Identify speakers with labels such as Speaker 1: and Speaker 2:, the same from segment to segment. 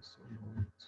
Speaker 1: So I'm going to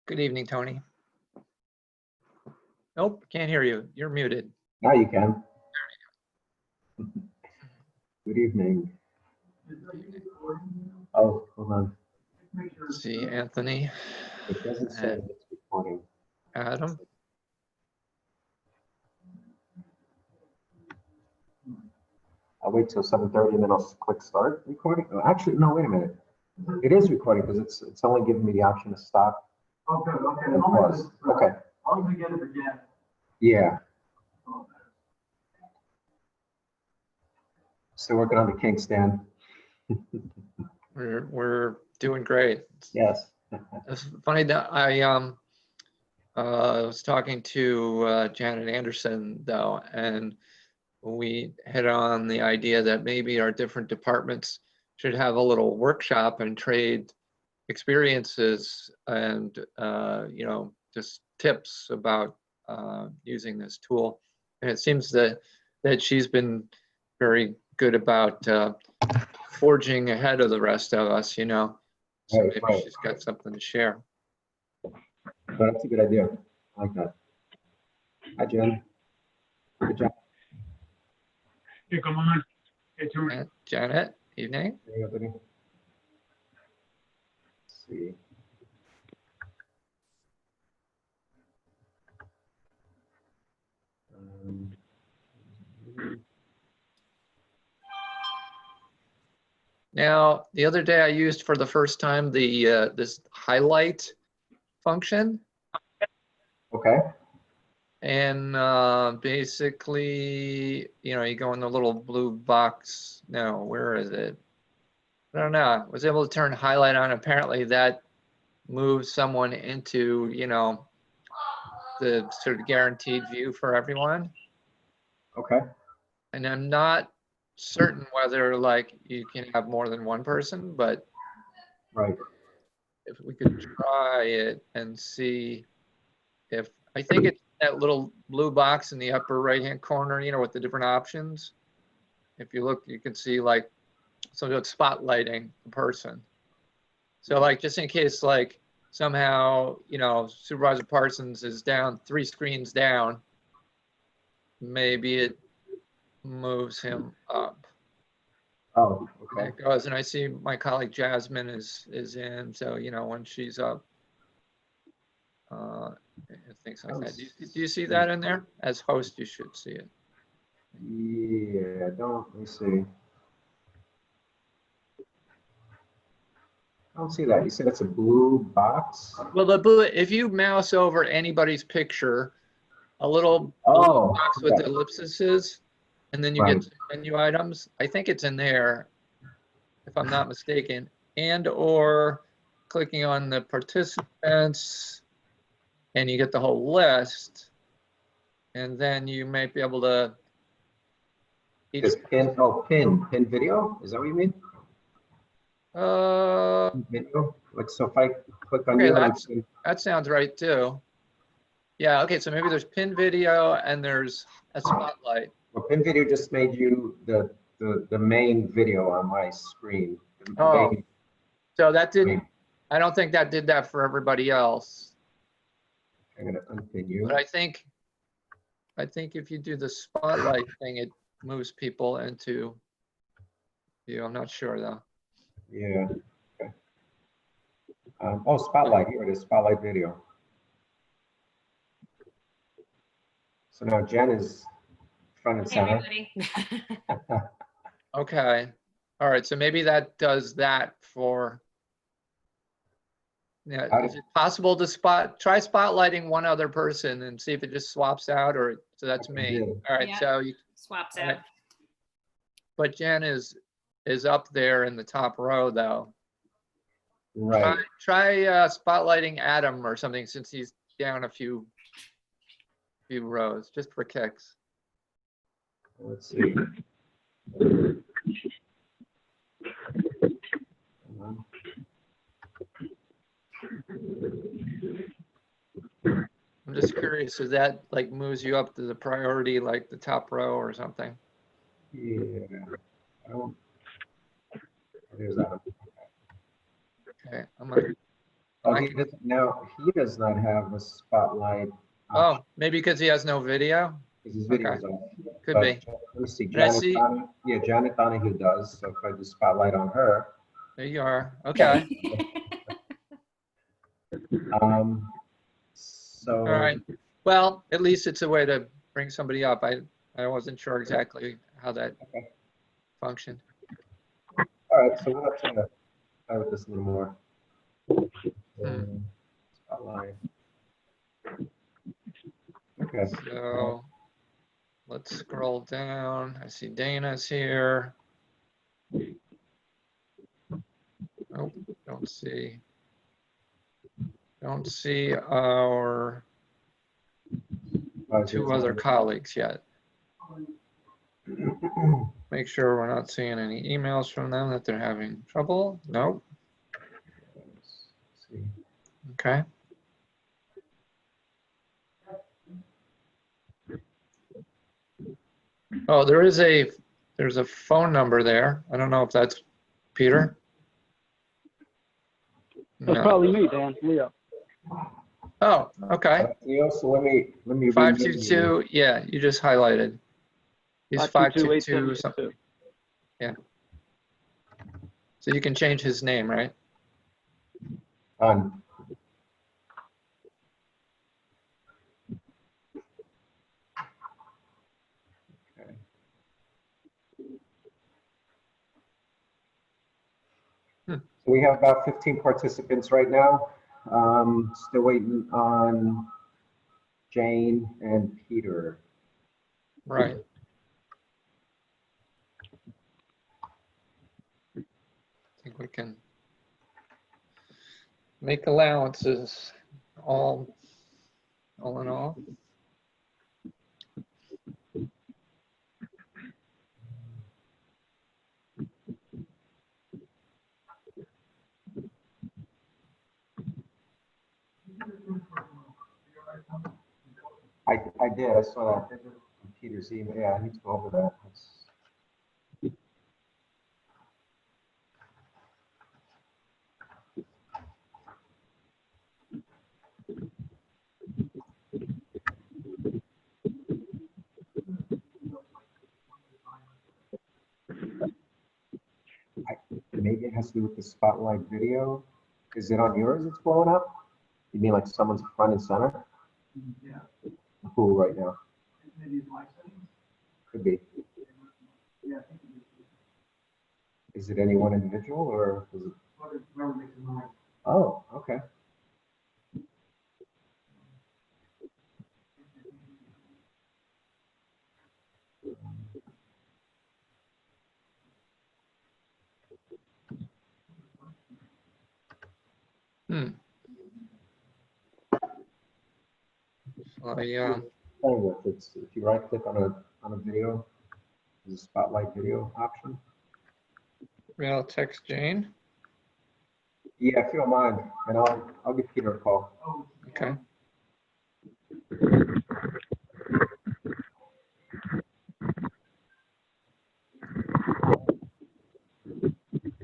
Speaker 2: Good evening, Tony. Nope, can't hear you. You're muted.
Speaker 1: now you can. Good evening. Oh, hold on.
Speaker 2: Let's see, Anthony.
Speaker 1: It doesn't say
Speaker 2: And
Speaker 1: it's recording.
Speaker 2: Adam.
Speaker 1: I'll wait till 7:30 and then I'll click start recording. Oh, actually, no, wait a minute. It is recording because it's only giving me the option to stop.
Speaker 3: Okay, okay.
Speaker 1: And pause. Okay.
Speaker 3: I'll forget it again.
Speaker 1: Yeah. Still working on the kinks, Dan.
Speaker 2: We're doing great.
Speaker 1: Yes.
Speaker 2: It's funny that I was talking to Janet Anderson though, and we hit on the idea that maybe our different departments should have a little workshop and trade experiences and you know, just tips about using this tool. And it seems that she's been very good about forging ahead of the rest of us, you know. So
Speaker 1: Right,
Speaker 2: maybe
Speaker 1: right.
Speaker 2: she's got something to share.
Speaker 1: But that's a good idea. I like that. Hi, Jen. Good job.
Speaker 3: Hey, come on. Hey, Tony.
Speaker 2: Janet, evening.
Speaker 1: Hey, everybody. Let's see.
Speaker 2: Now, the other day I used for the first time the this highlight function.
Speaker 1: Okay.
Speaker 2: And basically, you know, you go in the little blue box. No, where is it? I don't know. I was able to turn highlight on. Apparently that moves someone into, you know, the sort of guaranteed view for everyone.
Speaker 1: Okay.
Speaker 2: And I'm not certain whether like you can have more than one person, but
Speaker 1: Right.
Speaker 2: if we could try it and see if, I think it's that little blue box in the upper right-hand corner, you know, with the different options. If you look, you can see like, so it's spotlighting the person. So like, just in case, like somehow, you know, Supervisor Parsons is down 3 screens down, maybe it moves him up.
Speaker 1: Oh,
Speaker 2: There
Speaker 1: okay.
Speaker 2: it goes, and I see my colleague Jasmine is in, so, you know, when she's up, things like that. Do you see that in there? As host, you should see it.
Speaker 1: Yeah, let me see. I don't see that. You said it's a blue box?
Speaker 2: Well, the blue, if you mouse over anybody's picture, a little blue
Speaker 1: Oh,
Speaker 2: box with
Speaker 1: okay.
Speaker 2: the ellipses, and then you
Speaker 1: Right.
Speaker 2: get some menu items. I think it's in there, if I'm not mistaken, and or clicking on the participants, and you get the whole list, and then you might be able to.
Speaker 1: Is pin video? Is that what you mean? Video? Like, so if I click on
Speaker 2: Okay,
Speaker 1: you, and I
Speaker 2: that sounds right too. Yeah, okay, so maybe there's pin video and there's a spotlight.
Speaker 1: well, pin video just made you the main video on my screen. The
Speaker 2: Oh,
Speaker 1: main
Speaker 2: so that did,
Speaker 1: screen.
Speaker 2: I don't think that did that for everybody else.
Speaker 1: I'm gonna unpin you.
Speaker 2: But I think if you do the spotlight thing, it moves people into you. I'm not sure though.
Speaker 1: Yeah. Okay. Oh, spotlight. Here it is. Spotlight video. So now Jen is front and
Speaker 4: Hey,
Speaker 1: center.
Speaker 4: everybody.
Speaker 2: Okay. All right, so maybe that does that for. Yeah,
Speaker 1: How
Speaker 2: is it possible to try spotlighting one other person and see if it just swaps out, or, so that's me.
Speaker 1: Yeah.
Speaker 2: All right,
Speaker 4: Yeah.
Speaker 2: so you,
Speaker 4: Swaps
Speaker 2: all
Speaker 4: out.
Speaker 2: right. But Jen is up there in the top row though.
Speaker 1: Right.
Speaker 2: Try spotlighting Adam or something, since he's down a few rows, just for kicks.
Speaker 1: Let's see.
Speaker 2: I'm just curious, is that like moves you up to the priority, like the top row or something?
Speaker 1: Yeah. I don't. There's Adam.
Speaker 2: Okay, I'm gonna,
Speaker 1: Oh, he doesn't now. He does not have a spotlight.
Speaker 2: oh, maybe because he has no video?
Speaker 1: Because his video is off.
Speaker 2: Could
Speaker 1: But
Speaker 2: be.
Speaker 1: let me see.
Speaker 2: Can I
Speaker 1: Janet
Speaker 2: see?
Speaker 1: Donahue. Yeah, Janet Donahue does. So if I do spotlight on her.
Speaker 2: There you are, okay.
Speaker 1: So.
Speaker 2: All right, well, at least it's a way to bring somebody up. I wasn't sure exactly how that
Speaker 1: Okay.
Speaker 2: functioned.
Speaker 1: All right. So we'll have to play with this a little more. Spotlight. Okay.
Speaker 2: So let's scroll down. I see Dana's here. Oh, don't see our 2 other colleagues yet. Make sure we're not seeing any emails from them that they're having trouble. Nope. Okay. Oh, there's a phone number there. I don't know if that's Peter.
Speaker 5: That's
Speaker 2: No.
Speaker 5: probably me, Dan. Leo.
Speaker 2: Oh, okay.
Speaker 1: Leo, so let me read you.
Speaker 2: 522, yeah, you just highlighted. He's 522 something.
Speaker 5: 522-8762.
Speaker 2: Yeah. So you can change his name, right?
Speaker 1: On. Okay. So we have about 15 participants right now. Still waiting on Jane and Peter.
Speaker 2: Right. I think we can make allowances, all in all.
Speaker 1: I did. I saw that in Peter's email. Yeah, I need to go over that. Maybe it has to do with the spotlight video. Is it on yours it's blowing up? You mean like someone's front and center?
Speaker 4: Yeah.
Speaker 1: Who right now?
Speaker 4: Maybe it's my settings.
Speaker 1: Could be.
Speaker 4: Yeah, I think it is.
Speaker 1: Is it any one individual or is it?
Speaker 4: Whoever makes the noise.
Speaker 1: Oh, okay. If you right click on a video, there's a spotlight video option.
Speaker 2: Yeah, I'll text Jane.
Speaker 1: Yeah, if you don't mind, and I'll give Peter a call.
Speaker 4: Oh,
Speaker 2: Okay.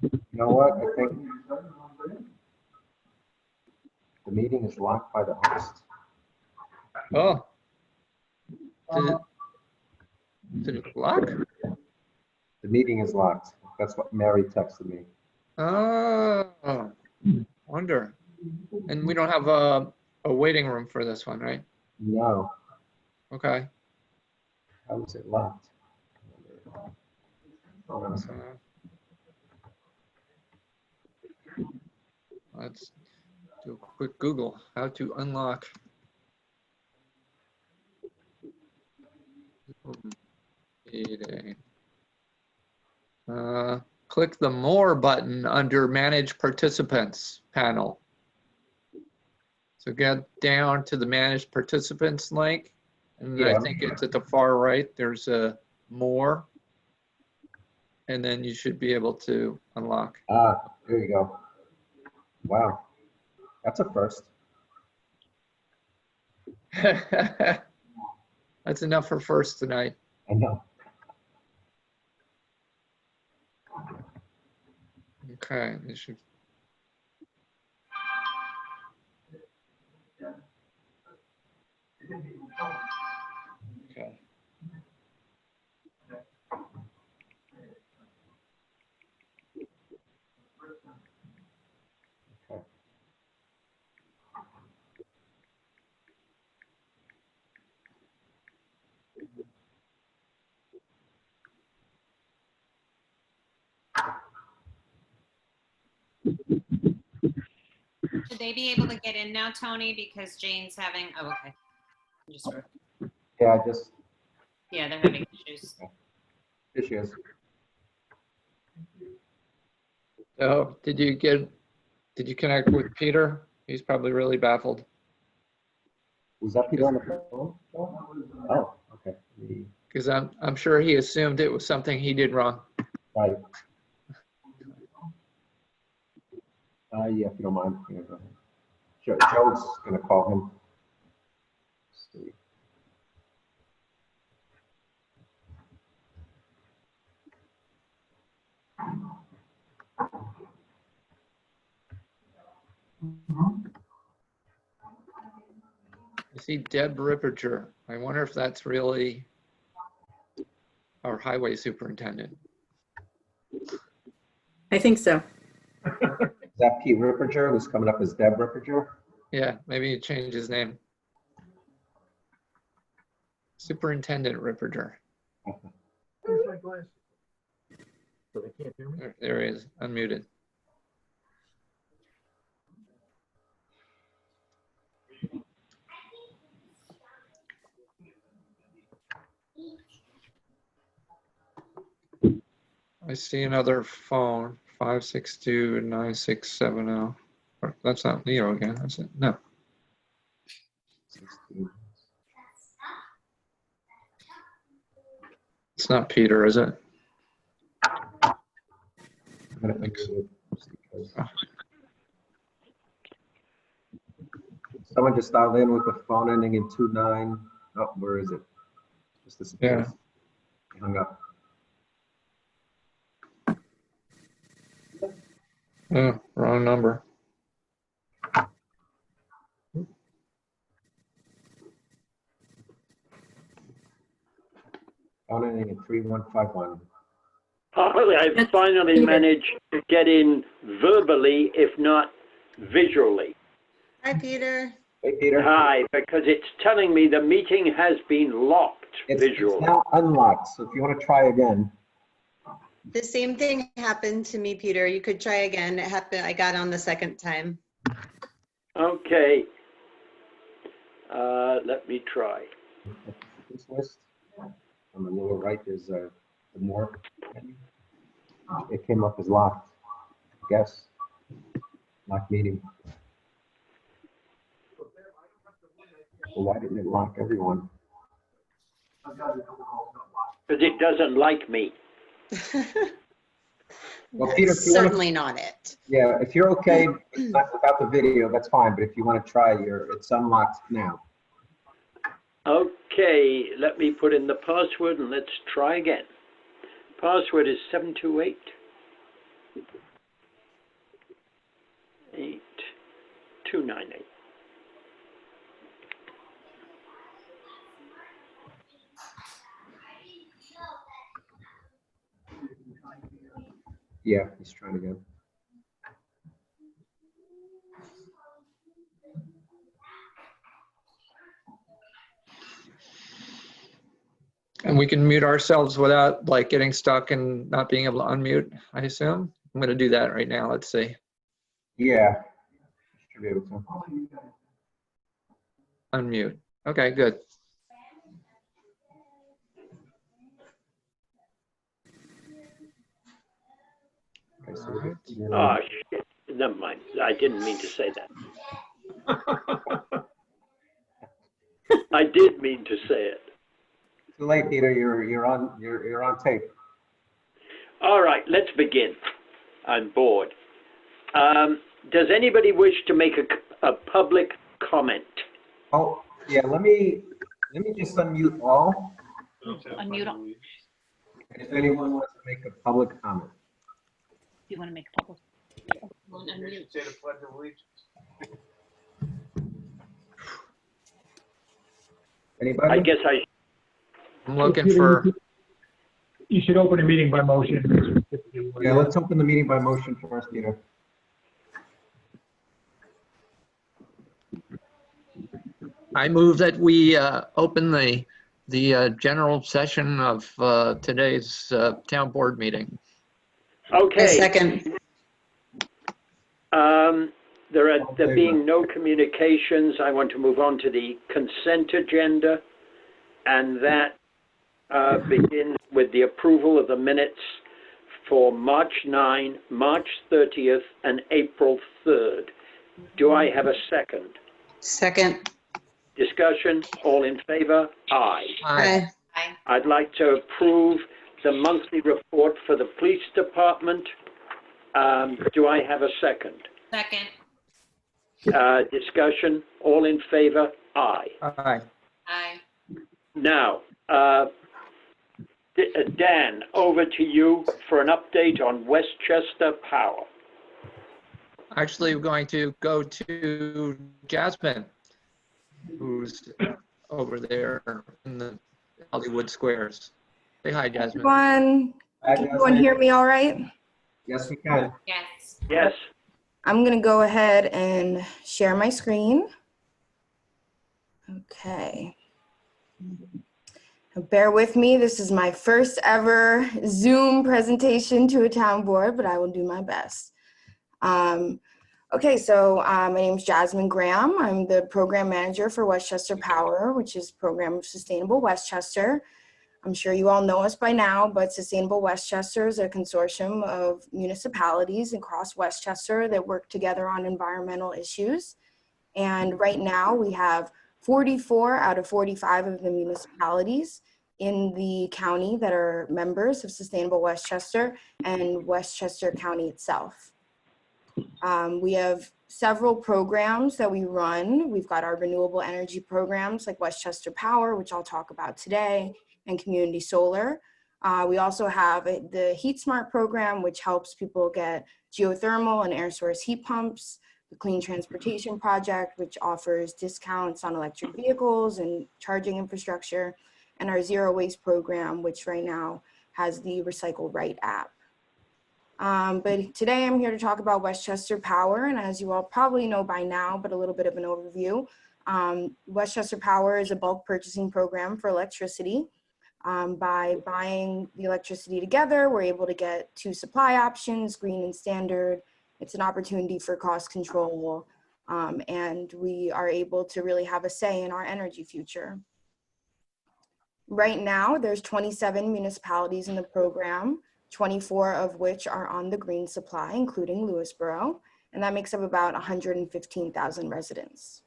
Speaker 1: You know what? I think the meeting is locked by the host.
Speaker 2: Oh. Did it lock?
Speaker 1: The meeting is locked. That's what Mary texted me.
Speaker 2: Oh, wonder. And we don't have a waiting room for this one, right?
Speaker 1: No.
Speaker 2: Okay.
Speaker 1: How was it locked? Oh,
Speaker 2: So, let's do a quick Google. How to unlock. Meeting. Click the More button under Manage Participants panel. So get down to the Manage Participants link, and
Speaker 1: Yeah.
Speaker 2: I think it's at the far right. There's a More, and then you should be able to unlock.
Speaker 1: Ah, there you go. Wow, that's a first.
Speaker 2: That's enough for first tonight.
Speaker 1: I know.
Speaker 2: Okay, you should. Okay.
Speaker 5: Should they be able to get in now, Tony? Because Jane's having, oh, okay.
Speaker 1: Yeah,
Speaker 5: Yeah, they're having issues.
Speaker 1: issues.
Speaker 2: So did you connect with Peter? He's probably really baffled.
Speaker 1: Was that Peter on the phone? Oh, okay.
Speaker 2: Because I'm sure he assumed it was something he did wrong.
Speaker 1: Right. Yeah, if you don't mind. Yeah, go ahead. Sure, Joe's gonna call him. Let's see.
Speaker 2: I see Deb Ripperger. I wonder if that's really our highway superintendent.
Speaker 6: I think so.
Speaker 1: Is that Pete Ripperger who's coming up as Deb Ripperger?
Speaker 2: Yeah, maybe he changed his name. Superintendent Ripperger.
Speaker 4: Where's my glass? So they can't hear me?
Speaker 2: There he is, unmuted. I see another phone, 562-9670. That's not Leo again, is it? No. It's not Peter, is it?
Speaker 1: I'm gonna fix it. Someone just dialed in with the phone ending in 29. Oh, where is it? Just disappeared.
Speaker 2: Yeah.
Speaker 1: Hung up.
Speaker 2: Yeah, wrong number.
Speaker 1: Phone ending in 3151.
Speaker 6: I finally managed to get in verbally, if not visually.
Speaker 7: Hi, Peter.
Speaker 1: Hey, Peter.
Speaker 6: Hi, because it's telling me the meeting has been locked
Speaker 1: It's
Speaker 6: visually.
Speaker 1: now unlocked, so if you want to try again.
Speaker 7: The same thing happened to me, Peter. You could try again. It happened. I got on the second time.
Speaker 6: Okay. Let me try.
Speaker 1: This list on the lower right, there's the more. It came up as locked. Guess. Locked meeting. Well, why didn't it lock everyone?
Speaker 6: Because it doesn't like me.
Speaker 1: Well,
Speaker 7: That's
Speaker 1: Peter, if you wanna-
Speaker 7: certainly not it.
Speaker 1: Yeah, if you're okay without the video, that's fine. But if you want to try, it's unlocked now.
Speaker 6: Okay, let me put in the password and let's try again. Password is 728 8298.
Speaker 1: Yeah, he's trying again.
Speaker 2: And we can mute ourselves without like getting stuck and not being able to unmute, I assume. I'm going to do that right now. Let's see.
Speaker 1: Yeah. Should be able to.
Speaker 2: Unmute. Okay, good.
Speaker 1: Okay, so
Speaker 2: All right.
Speaker 6: Oh, shit. Never mind. I didn't mean to say that. I did mean to say it.
Speaker 1: Too late, Peter. You're on tape.
Speaker 6: All right, let's begin. I'm bored. Does anybody wish to make a public comment?
Speaker 1: Oh, yeah. Let me just unmute all.
Speaker 5: Unmute. Do
Speaker 1: And if anyone wants to make a public comment.
Speaker 5: you want to make a public? Unmute.
Speaker 4: Say the Pledge of Allegiance.
Speaker 1: Anybody?
Speaker 6: I guess
Speaker 2: I'm looking for,
Speaker 3: You should open a meeting by motion.
Speaker 1: Yeah, let's open the meeting by motion first, Peter.
Speaker 2: I move that we open the general session of today's town board meeting.
Speaker 6: okay.
Speaker 7: A second.
Speaker 6: There being no communications, I want to move on to the consent agenda, and that begins with the approval of the minutes for March 9, March 30th, and April 3rd. Do I have a second?
Speaker 7: Second.
Speaker 6: Discussion, all in favor? Aye.
Speaker 7: Hi.
Speaker 6: I'd like to approve the monthly report for the police department. Do I have a second?
Speaker 5: Second.
Speaker 6: Discussion, all in favor? Aye.
Speaker 2: Aye.
Speaker 5: Aye.
Speaker 6: Now, Dan, over to you for an update on Westchester Power.
Speaker 2: Actually, we're going to go to Jasmine, who's over there in the Hollywood Squares. Say hi, Jasmine.
Speaker 8: Everyone, can everyone hear me all right?
Speaker 1: Yes, we can.
Speaker 5: Yes.
Speaker 6: Yes.
Speaker 8: I'm gonna go ahead and share my screen. Okay. Now, bear with me, this is my first ever Zoom presentation to a town board, but I will do my best. Okay, so my name is Jasmine Graham. I'm the program manager for Westchester Power, which is Program of Sustainable Westchester. I'm sure you all know us by now, but Sustainable Westchester is a consortium of municipalities across Westchester that work together on environmental issues. And right now we have 44 out of 45 of the municipalities in the county that are members of Sustainable Westchester and Westchester County itself. We have several programs that we run. We've got our renewable energy programs like Westchester Power, which I'll talk about today, and Community Solar. We also have the Heat Smart program, which helps people get geothermal and air source heat pumps, the Clean Transportation Project, which offers discounts on electric vehicles and charging infrastructure, and our Zero Waste program, which right now has the Recycle Right app. But today I'm here to talk about Westchester Power, and as you all probably know by now, but a little bit of an overview, Westchester Power is a bulk purchasing program for electricity. By buying the electricity together, we're able to get 2 supply options, green and standard. It's an opportunity for cost control, and we are able to really have a say in our energy future. Right now, there's 27 municipalities in the program, 24 of which are on the green supply, including Lewisboro, and that makes up about 115,000 residents.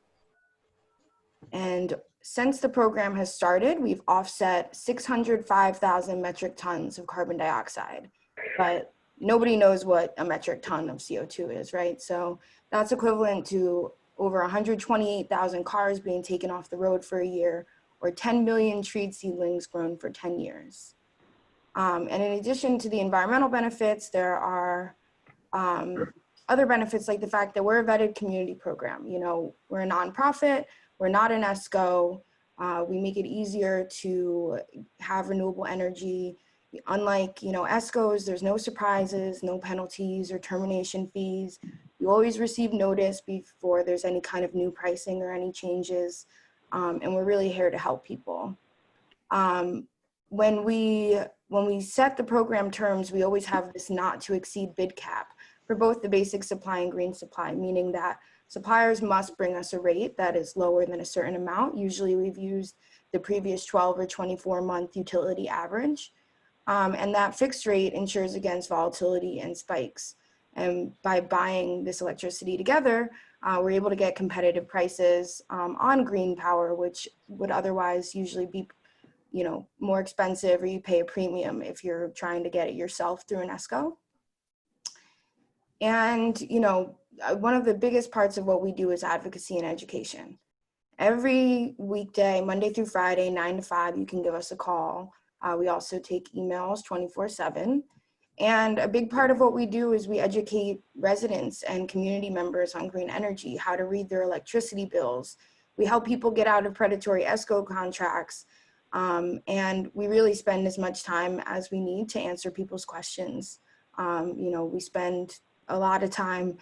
Speaker 8: And since the program has started, we've offset 605,000 metric tons of carbon dioxide, but nobody knows what a metric ton of CO2 is, right? So that's equivalent to over 128,000 cars being taken off the road for a year, or 10 million tree seedlings grown for 10 years. And in addition to the environmental benefits, there are other benefits like the fact that we're a vetted community program. You know, we're a nonprofit, we're not an ESCO. We make it easier to have renewable energy. Unlike, you know, ESCOs, there's no surprises, no penalties or termination fees. You always receive notice before there's any kind of new pricing or any changes. And we're really here to help people. When we set the program terms, we always have this not to exceed bid cap for both the basic supply and green supply, meaning that suppliers must bring us a rate that is lower than a certain amount. Usually we've used the previous 12 or 24 month utility average. And that fixed rate ensures against volatility and spikes. And by buying this electricity together, we're able to get competitive prices on green power, which would otherwise usually be, you know, more expensive, or you pay a premium if you're trying to get it yourself through an ESCO. And, you know, one of the biggest parts of what we do is advocacy and education. Every weekday, Monday through Friday, 9 to 5, you can give us a call. We also take emails 24/7. And a big part of what we do is we educate residents and community members on green energy, how to read their electricity bills. We help people get out of predatory ESCO contracts. And we really spend as much time as we need to answer people's questions. You know, we spend a lot of time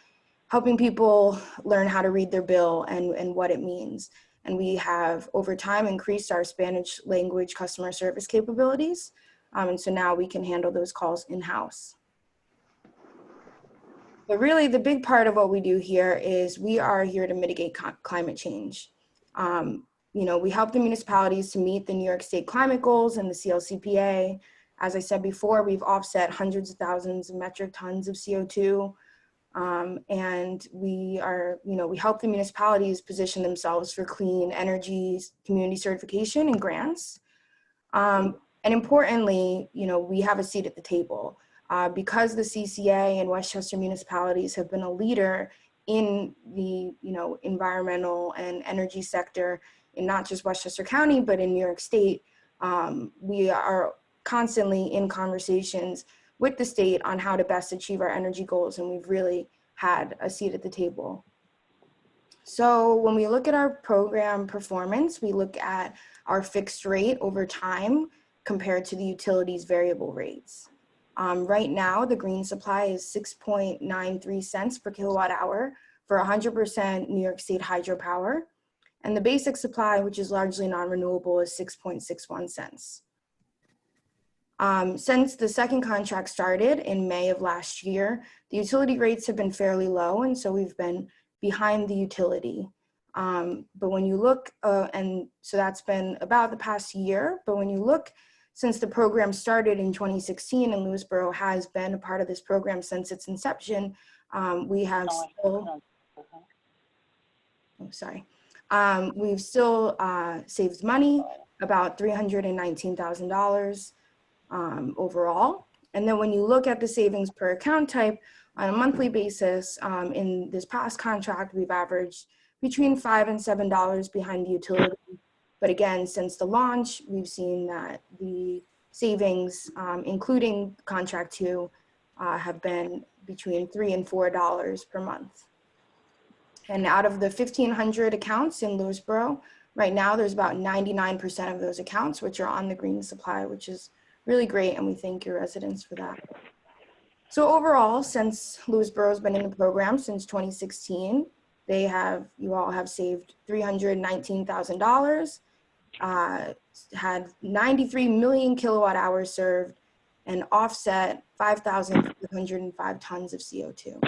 Speaker 8: helping people learn how to read their bill and what it means. And we have over time increased our Spanish language customer service capabilities. And so now we can handle those calls in-house. But really the big part of what we do here is we are here to mitigate climate change. You know, we help the municipalities to meet the New York State climate goals and the CLCPA. As I said before, we've offset hundreds of thousands of metric tons of CO2. And we are, you know, we help the municipalities position themselves for clean energy community certification and grants. And importantly, you know, we have a seat at the table because the CCA and Westchester municipalities have been a leader in the, you know, environmental and energy sector in not just Westchester County, but in New York State. We are constantly in conversations with the state on how to best achieve our energy goals, and we've really had a seat at the table. So when we look at our program performance, we look at our fixed rate over time compared to the utilities variable rates. Right now, the green supply is 6.93 cents per kilowatt hour for 100% New York State hydropower. And the basic supply, which is largely non-renewable, is 6.61 cents. Since the second contract started in May of last year, the utility rates have been fairly low, and so we've been behind the utility. But when you look, and so that's been about the past year, but when you look since the program started in 2016, and Lewisboro has been a part of this program since its inception, we have still, we've still saved money, about $319,000 overall. And then when you look at the savings per account type, On a monthly basis, in this past contract, we've averaged between $5 and $7 behind the utility. But again, since the launch, we've seen that the savings, including contract 2, have been between $3 and $4 per month. And out of the 1,500 accounts in Lewisboro, right now there's about 99% of those accounts which are on the green supply, which is really great, and we thank your residents for that. So overall, since Lewisboro has been in the program since 2016, you all have saved $319,000, had 93 million kilowatt hours served, and offset 5,505 tons of CO2.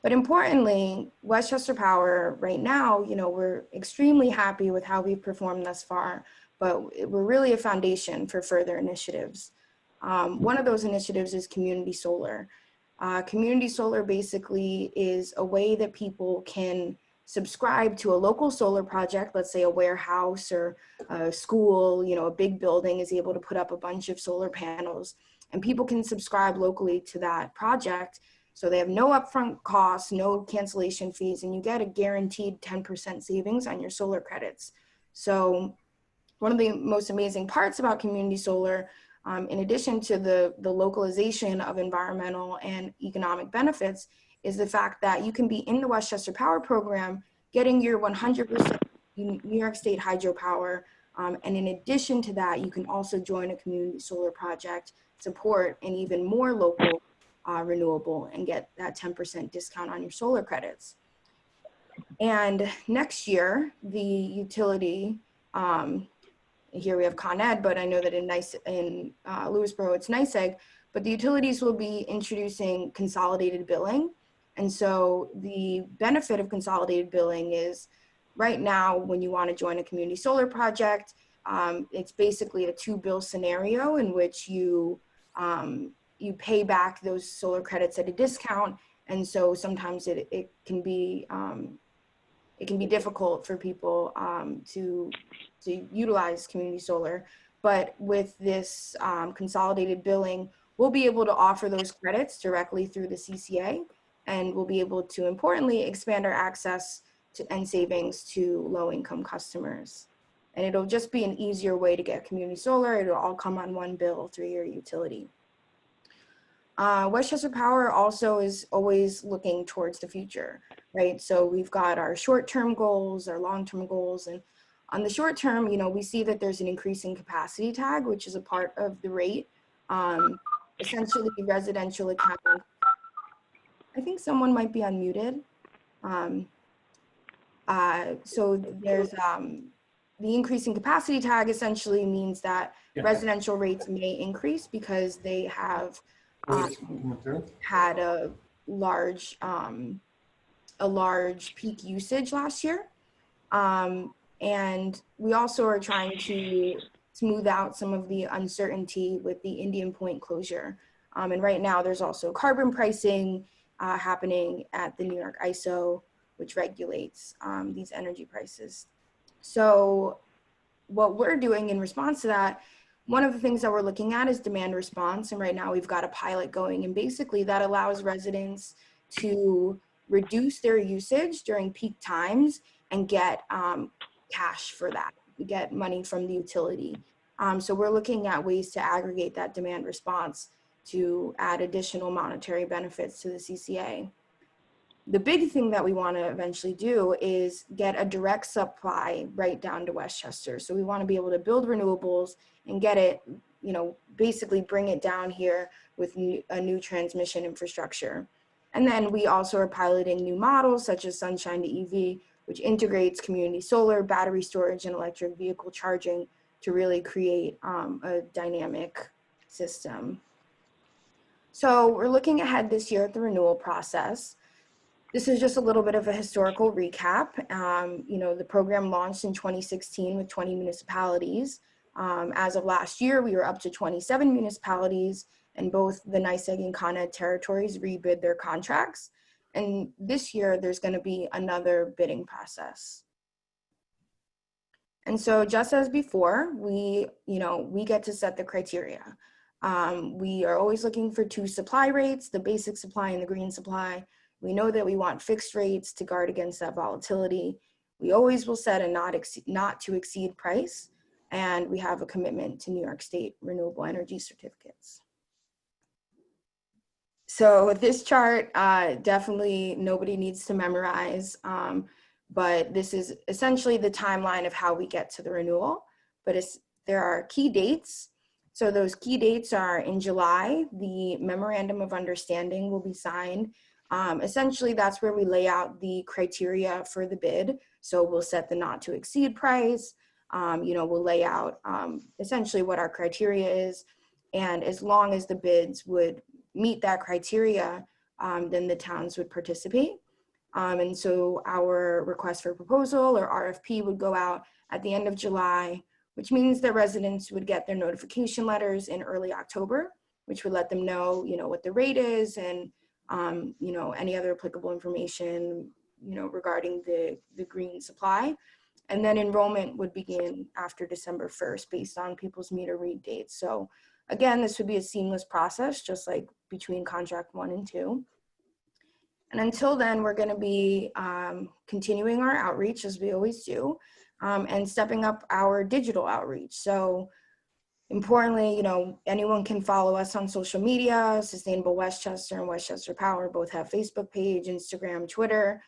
Speaker 8: But importantly, Westchester Power right now, we're extremely happy with how we've performed thus far, but we're really a foundation for further initiatives. One of those initiatives is community solar. Community solar basically is a way that people can subscribe to a local solar project. Let's say a warehouse or a school, a big building is able to put up a bunch of solar panels, and people can subscribe locally to that project. So they have no upfront costs, no cancellation fees, and you get a guaranteed 10% savings on your solar credits. So one of the most amazing parts about community solar, in addition to the localization of environmental and economic benefits, is the fact that you can be in the Westchester Power program, getting your 100% New York State hydropower. And in addition to that, you can also join a community solar project, support an even more local renewable, and get that 10% discount on your solar credits. And next year, the utility, here we have Con Ed, but I know that in Lewisboro it's NYSEG, but the utilities will be introducing consolidated billing. And so the benefit of consolidated billing is right now when you want to join a community solar project, it's basically a 2-bill scenario in which you pay back those solar credits at a discount. And so sometimes it can be difficult for people to utilize community solar. But with this consolidated billing, we'll be able to offer those credits directly through the CCA, and we'll be able to, importantly, expand our access to and savings to low-income customers. And it'll just be an easier way to get community solar. It'll all come on one bill through your utility. Westchester Power also is always looking towards the future, right? So we've got our short-term goals, our long-term goals, and on the short term, we see that there's an increasing capacity tag, which is a part of the rate. Essentially, residential accounts. I think someone might be unmuted. So there's the increasing capacity tag essentially means that residential rates may increase because they have had a large peak usage last year. And we also are trying to smooth out some of the uncertainty with the Indian Point closure. And right now there's also carbon pricing happening at the New York ISO, which regulates these energy prices. So what we're doing in response to that, one of the things that we're looking at is demand response. And right now we've got a pilot going, and basically that allows residents to reduce their usage during peak times and get cash for that. We get money from the utility. So we're looking at ways to aggregate that demand response to add additional monetary benefits to the CCA. The big thing that we want to eventually do is get a direct supply right down to Westchester. So we want to be able to build renewables and get it, basically bring it down here with a new transmission infrastructure. And then we also are piloting new models such as Sunshine to EV, which integrates community solar, battery storage, and electric vehicle charging to really create a dynamic system. So we're looking ahead this year at the renewal process. This is just a little bit of a historical recap. The program launched in 2016 with 20 municipalities. As of last year, we were up to 27 municipalities, and both the NYSEG and Con Ed territories rebid their contracts. And this year, there's going to be another bidding process. And so just as before, we get to set the criteria. We are always looking for 2 supply rates, the basic supply and the green supply. We know that we want fixed rates to guard against that volatility. We always will set a not to exceed price, and we have a commitment to New York State renewable energy certificates. So this chart, definitely nobody needs to memorize, but this is essentially the timeline of how we get to the renewal. But there are key dates. So those key dates are in July, the Memorandum of Understanding will be signed. Essentially, that's where we lay out the criteria for the bid. So we'll set the not to exceed price. We'll lay out essentially what our criteria is. And as long as the bids would meet that criteria, then the towns would participate. And so our request for proposal or RFP would go out at the end of July, which means that residents would get their notification letters in early October, which would let them know, what the rate is and, any other applicable information, regarding the green supply. And then enrollment would begin after December 1st based on people's meter read dates. So again, this would be a seamless process, just like between contract 1 and 2. And until then, we're going to be continuing our outreach as we always do, and stepping up our digital outreach. So importantly, anyone can follow us on social media. Sustainable Westchester and Westchester Power both have Facebook page, Instagram, Twitter.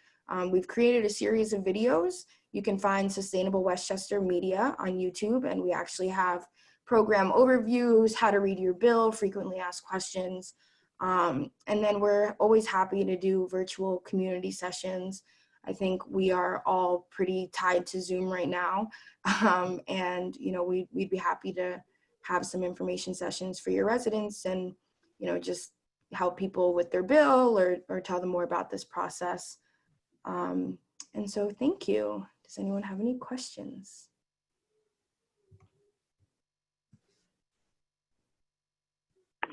Speaker 8: We've created a series of videos. You can find Sustainable Westchester Media on YouTube, and we actually have program overviews, how to read your bill, frequently asked questions. And then we're always happy to do virtual community sessions. I think we are all pretty tied to Zoom right now. And, we'd be happy to have some information sessions for your residents and, just help people with their bill or tell them more about this process. And so thank you. Does anyone have any questions?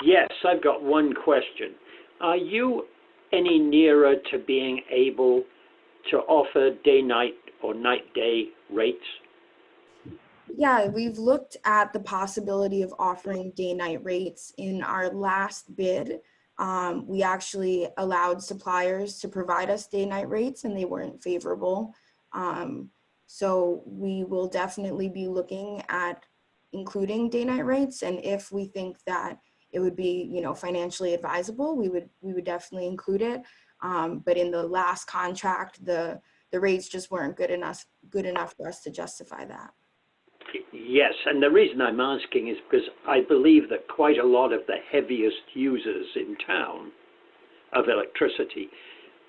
Speaker 6: Yes, I've got one question. Are you any nearer to being able to offer day-night or night-day rates?
Speaker 8: Yeah, we've looked at the possibility of offering day-night rates. In our last bid, we actually allowed suppliers to provide us day-night rates and they weren't favorable. So we will definitely be looking at including day-night rates. And if we think that it would be, financially advisable, we would definitely include it. But in the last contract, the rates just weren't good enough for us to justify that.
Speaker 6: Yes, and the reason I'm asking is because I believe that quite a lot of the heaviest users in town of electricity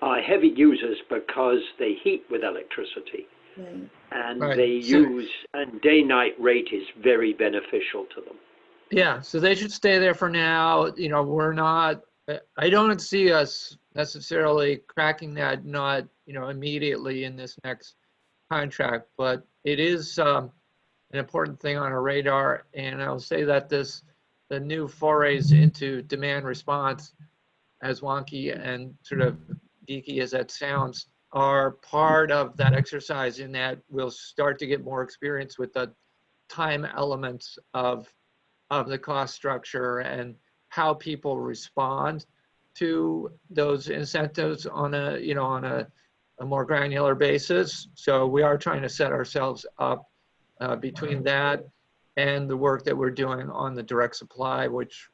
Speaker 6: are heavy users because they heat with electricity.
Speaker 8: Right.
Speaker 6: And
Speaker 2: Right.
Speaker 6: they use, and day-night rate is very beneficial to them.
Speaker 2: Yeah, so they should stay there for now. I don't see us necessarily cracking that nut, immediately in this next contract, but it is an important thing on our radar. And I'll say that the new forays into demand response, as wonky and sort of geeky as that sounds, are part of that exercise in that we'll start to get more experience with the time elements of the cost structure and how people respond to those incentives on a more granular basis. So we are trying to set ourselves up between that and the work that we're doing on the direct supply, which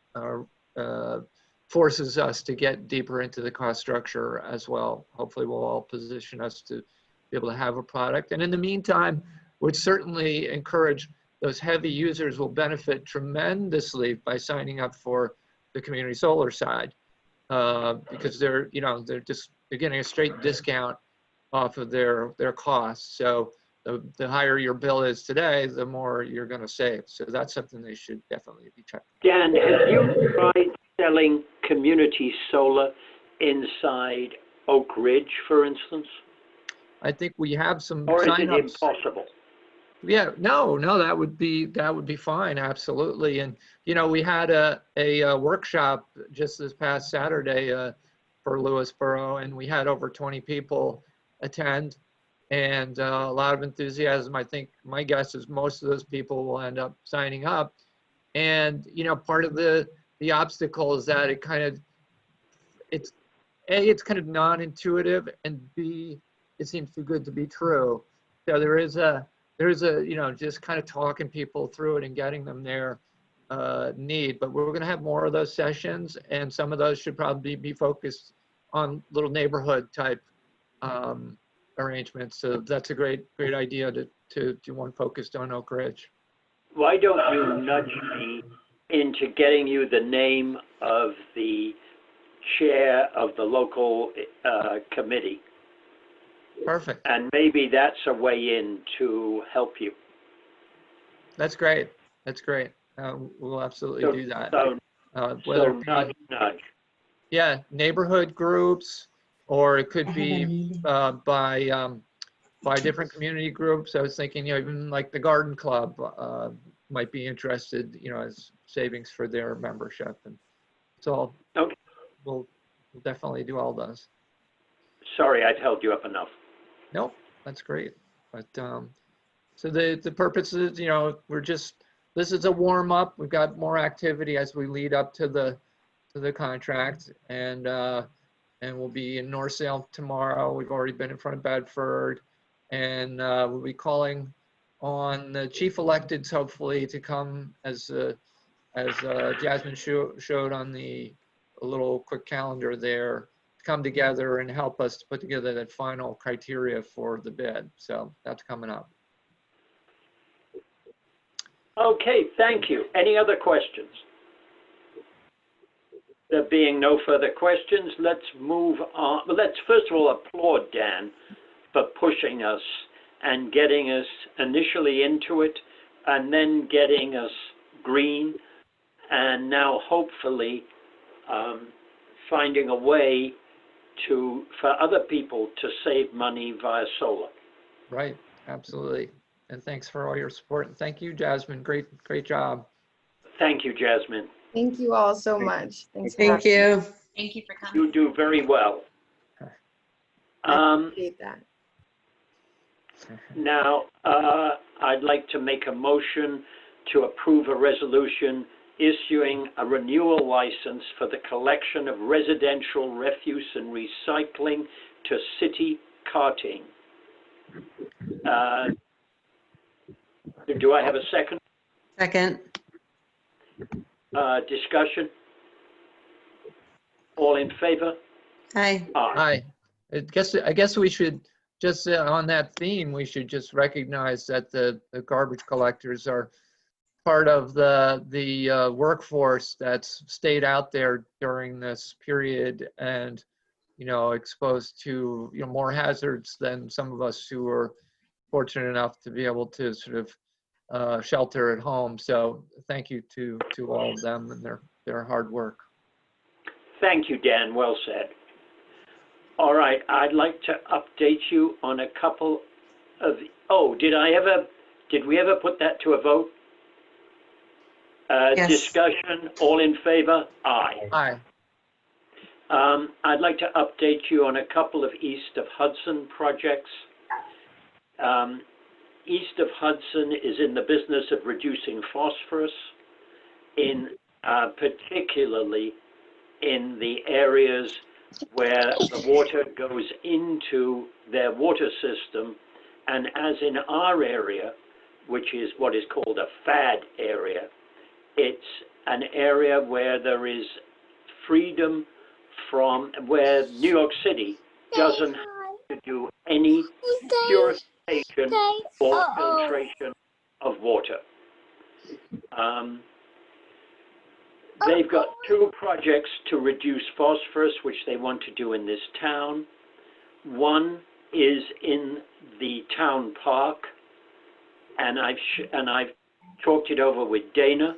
Speaker 2: forces us to get deeper into the cost structure as well. Hopefully will all position us to be able to have a product. And in the meantime, would certainly encourage those heavy users will benefit tremendously by signing up for the community solar side, because they're getting a straight discount off of their costs. So the higher your bill is today, the more you're going to save. So that's something they should definitely be checking.
Speaker 6: Dan, have you tried selling community solar inside Oak Ridge, for instance?
Speaker 2: I think we have some
Speaker 6: Or is it
Speaker 2: signups.
Speaker 6: impossible?
Speaker 2: Yeah, no, that would be fine, absolutely. And we had a workshop just this past Saturday for Lewisboro, and we had over 20 people attend, and a lot of enthusiasm. I think my guess is most of those people will end up signing up. And, you know, part of the obstacle is that it kind of, it's A, it's kind of non-intuitive, and B, it seems too good to be true. So there is a, you know, just kind of talking people through it and getting them their need. But we're going to have more of those sessions, and some of those should probably be focused on little neighborhood type arrangements. So that's a great idea to do one focused on Oak Ridge.
Speaker 6: Why don't you nudge me into getting you the name of the chair of the local committee?
Speaker 2: Perfect.
Speaker 6: And maybe that's a way in to help you.
Speaker 2: That's great. That's great. We'll absolutely do that. Whether it be,
Speaker 6: nudge.
Speaker 2: yeah, neighborhood groups, or it could be by different community groups. I was thinking, you know, even like the garden club might be interested, you know, as savings for their membership. And so
Speaker 6: Okay.
Speaker 2: we'll definitely do all those.
Speaker 6: Sorry, I've held you up enough.
Speaker 2: Nope, that's great. But so the purpose is, you know, this is a warm up. We've got more activity as we lead up to the contract, and we'll be in North Salem tomorrow. We've already been in front of Bedford, and we'll be calling on the chief electeds hopefully to come as Jasmine showed on a little quick calendar there, to come together and help us to put together that final criteria for the bid. So that's coming up.
Speaker 6: Okay, thank you. Any other questions? There being no further questions, let's move on. Let's first of all applaud Dan for pushing us and getting us initially into it, and then getting us green, and now hopefully finding a way for other people to save money via solar.
Speaker 2: Right, absolutely. And thanks for all your support. And thank you, Jasmine. Great job.
Speaker 6: Thank you, Jasmine.
Speaker 8: Thank you all so much. Thanks for
Speaker 7: Thank
Speaker 8: having me.
Speaker 7: you.
Speaker 5: Thank you for coming.
Speaker 6: You do very well.
Speaker 8: I appreciate that.
Speaker 6: Now, I'd like to make a motion to approve a resolution issuing a renewal license for the collection of residential refuse and recycling to City Carting. Do I have a second?
Speaker 7: Second.
Speaker 6: Discussion? All in favor?
Speaker 7: Hi.
Speaker 6: Aye.
Speaker 2: Hi. I guess we should just on that theme, we should just recognize that the garbage collectors are part of the workforce that's stayed out there during this period, and, you know, exposed to, you know, more hazards than some of us who are fortunate enough to be able to sort of shelter at home. So thank you to all of them and their hard work.
Speaker 6: Thank you, Dan. Well said. All right, I'd like to update you on a couple of, did we ever put that to a vote?
Speaker 7: Yes.
Speaker 6: Discussion, all in favor? Aye.
Speaker 2: Hi.
Speaker 6: I'd like to update you on a couple of East of Hudson projects. East of Hudson is in the business of reducing phosphorus, particularly in the areas where the water goes into their water system. And as in our area, which is what is called a FAD area, it's an area where there is freedom from, where New York City doesn't have to do any purification or filtration of water. They've got two projects to reduce phosphorus, which they want to do in this town. One is in the town park, and I've talked it over with Dana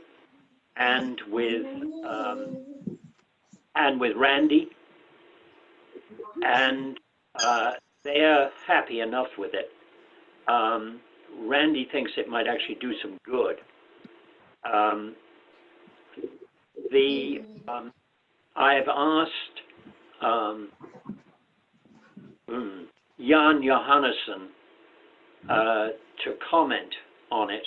Speaker 6: and with Randy, and they're happy enough with it. Randy thinks it might actually do some good. I have asked Jan Johannesson to comment on it,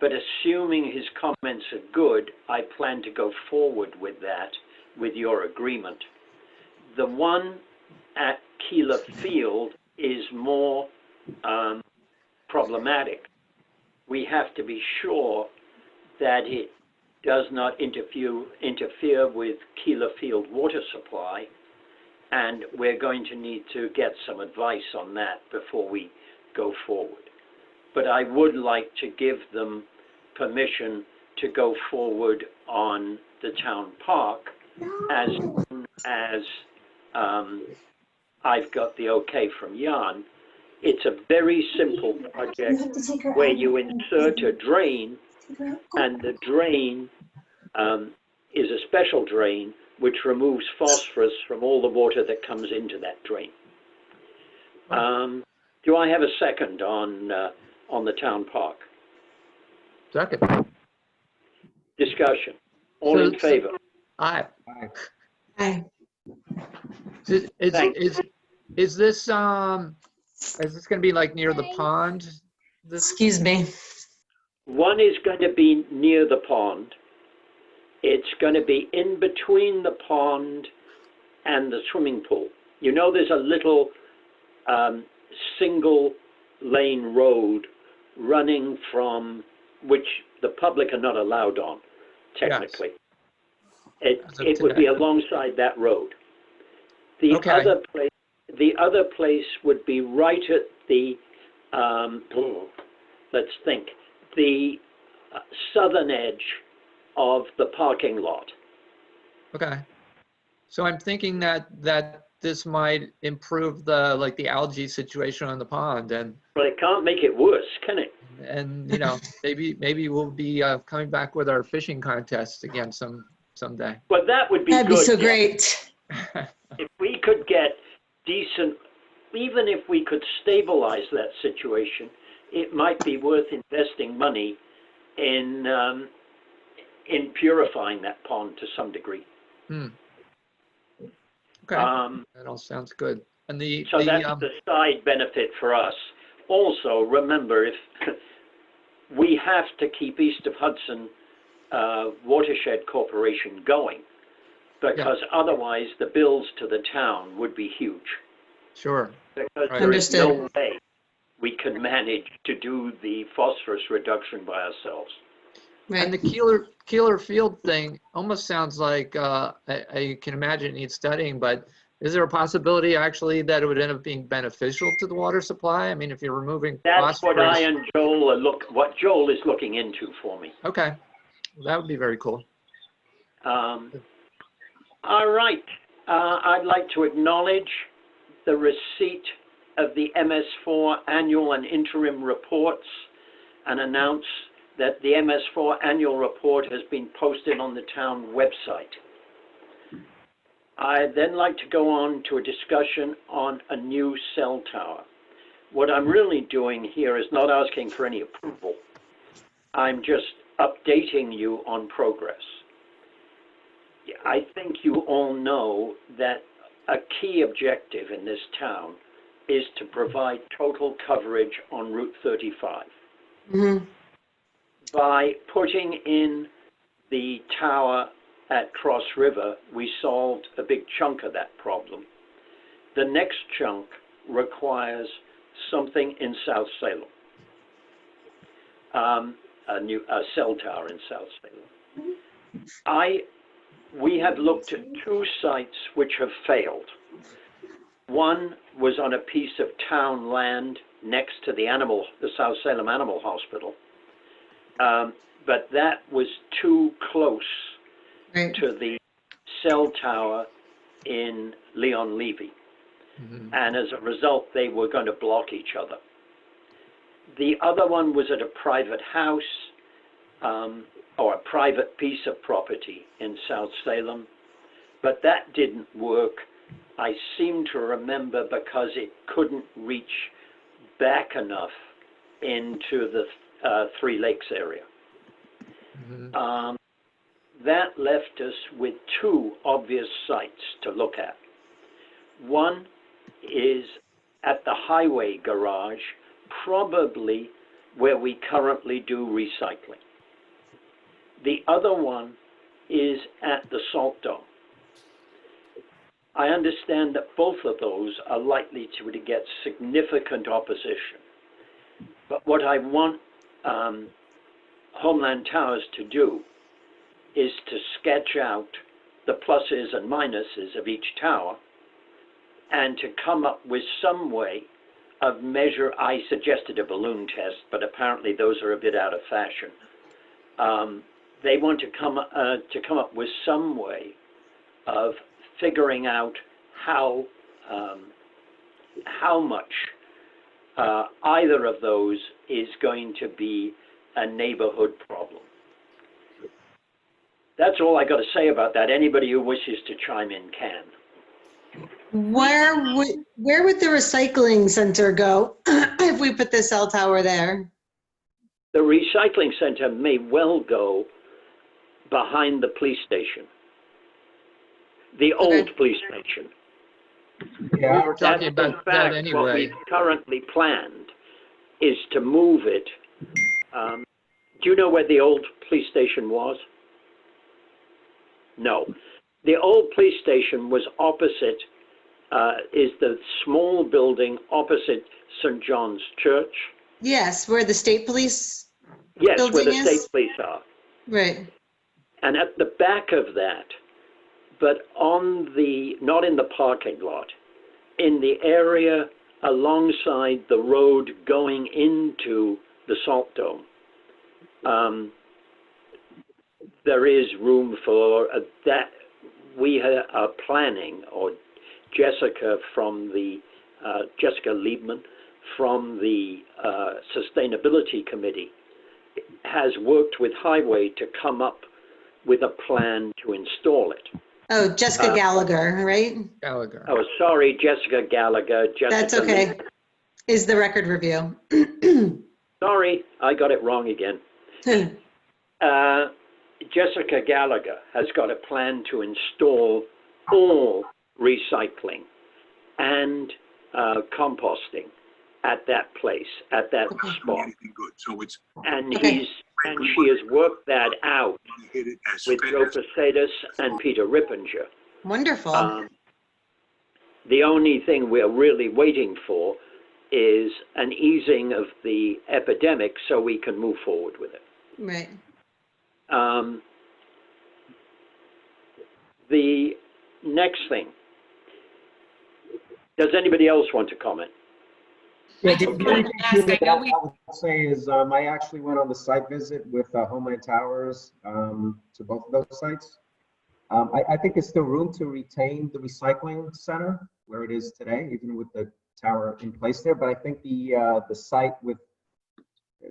Speaker 6: but assuming his comments are good, I plan to go forward with that, with your agreement. The one at Keeler Field is more problematic. We have to be sure that it does not interfere with Keeler Field water supply, and we're going to need to get some advice on that before we go forward. But I would like to give them permission to go forward on the town park as soon as I've got the okay from Jan. It's a very simple project where you insert a drain, and the drain is a special drain which removes phosphorus from all the water that comes into that drain. Do I have a second on the town park?
Speaker 2: Second.
Speaker 6: Discussion. All in favor?
Speaker 2: Aye.
Speaker 7: Hi.
Speaker 2: Is this going to be like near the pond?
Speaker 7: Excuse me.
Speaker 6: One is going to be near the pond. It's going to be in between the pond and the swimming pool. You know, there's a little single lane road running from which the public are not allowed on, technically. Yes. It would be alongside that road. The other place would be right at the, let's think, the southern edge of the parking lot.
Speaker 2: Okay. So I'm thinking that this might improve the algae situation on the pond, and
Speaker 6: but it can't make it worse, can it?
Speaker 2: And you know, maybe we'll be coming back with our fishing contest again someday.
Speaker 6: Well, that would be
Speaker 7: That'd
Speaker 6: good.
Speaker 7: be so great.
Speaker 6: If we could get decent, even if we could stabilize that situation, it might be worth investing money in purifying that pond to some degree.
Speaker 2: Okay, that all sounds good. And
Speaker 6: so that's the side benefit for us. Also, remember, if we have to keep East of Hudson Watershed Corporation going, because otherwise the bills to the town would be huge.
Speaker 2: Sure.
Speaker 6: Because there is no way we can manage to do the phosphorus reduction by ourselves.
Speaker 7: Right.
Speaker 2: And the Keeler Field thing almost sounds like I can imagine it needs studying, but is there a possibility actually that it would end up being beneficial to the water supply? I mean, if you're removing
Speaker 6: that's
Speaker 2: phosphorus.
Speaker 6: what I and Joel are what Joel is looking into for me.
Speaker 2: Okay, that would be very cool.
Speaker 6: All right, I'd like to acknowledge the receipt of the MS4 annual and interim reports and announce that the MS4 annual report has been posted on the town website. I'd then like to go on to a discussion on a new cell tower. What I'm really doing here is not asking for any approval. I'm just updating you on progress. I think you all know that a key objective in this town is to provide total coverage on Route 35.
Speaker 7: Mm-hmm.
Speaker 6: By putting in the tower at Cross River, we solved a big chunk of that problem. The next chunk requires something in South Salem, a cell tower in South Salem. We have looked at two sites which have failed. One was on a piece of town land next to the South Salem Animal Hospital. But that was too close to the cell tower in Leon Levy. Mm-hmm. And as a result, they were going to block each other. The other one was at a private house or a private piece of property in South Salem, but that didn't work. I seem to remember because it couldn't reach back enough into the Three Lakes area. Mm-hmm. That left us with two obvious sites to look at. One is at the highway garage, probably where we currently do recycling. The other one is at the Salt Dome. I understand that both of those are likely to get significant opposition. But what I want Homeland Towers to do is to sketch out the pluses and minuses of each tower and to come up with some way of measure. I suggested a balloon test, but apparently those are a bit out of fashion. They want to come up with some way of figuring out how much either of those is going to be a neighborhood problem. That's all I got to say about that. Anybody who wishes to chime in can.
Speaker 7: Where would the recycling center go if we put the cell tower there?
Speaker 6: The recycling center may well go behind the police station, the old police station.
Speaker 1: Yeah,
Speaker 2: We were talking
Speaker 6: In
Speaker 2: about that
Speaker 6: fact, what
Speaker 2: anyway.
Speaker 6: we've currently planned is to move it. Do you know where the old police station was? No. The old police station was opposite, is the small building opposite St. John's Church.
Speaker 7: Yes, where the state police
Speaker 6: Yes, where
Speaker 7: building
Speaker 6: the
Speaker 7: is?
Speaker 6: state police are.
Speaker 7: Right.
Speaker 6: And at the back of that, but on the, not in the parking lot, in the area alongside the road going into the Salt Dome, there is room for that. We are planning, or Jessica from the, Jessica Liebman from the Sustainability Committee has worked with Highway to come up with a plan to install it.
Speaker 7: Oh, Jessica Gallagher, right?
Speaker 2: Gallagher.
Speaker 6: Oh, sorry, Jessica Gallagher. Jessica
Speaker 7: That's okay.
Speaker 6: Liebman.
Speaker 7: Is the record review.
Speaker 6: Sorry, I got it wrong again. Jessica Gallagher has got a plan to install all recycling and composting at that place, at that spot. And
Speaker 7: Okay.
Speaker 6: she has worked that out with Joe Posadas and Peter Rippinger.
Speaker 7: Wonderful.
Speaker 6: The only thing we're really waiting for is an easing of the epidemic so we can move forward with it.
Speaker 7: Right.
Speaker 6: The next thing, does anybody else want to comment?
Speaker 1: Yeah,
Speaker 5: I just wanted to ask, I know we,
Speaker 1: I would say is I actually went on the site visit with Homeland Towers to both of those sites. I think there's still room to retain the recycling center where it is today, even with the tower in place there. But I think the site with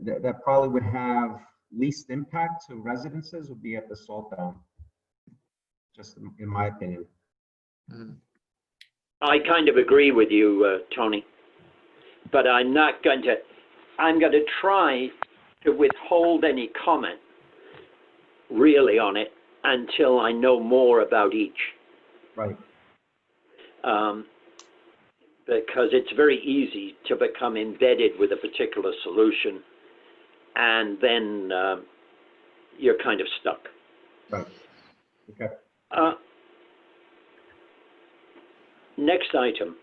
Speaker 1: that probably would have least impact to residences would be at the Salt Dome, just in my opinion.
Speaker 6: I kind of agree with you, Tony, but I'm going to try to withhold any comment really on it until I know more about each.
Speaker 1: Right.
Speaker 6: Because it's very easy to become embedded with a particular solution and then you're kind of stuck.
Speaker 1: Right. Okay.
Speaker 6: Next item,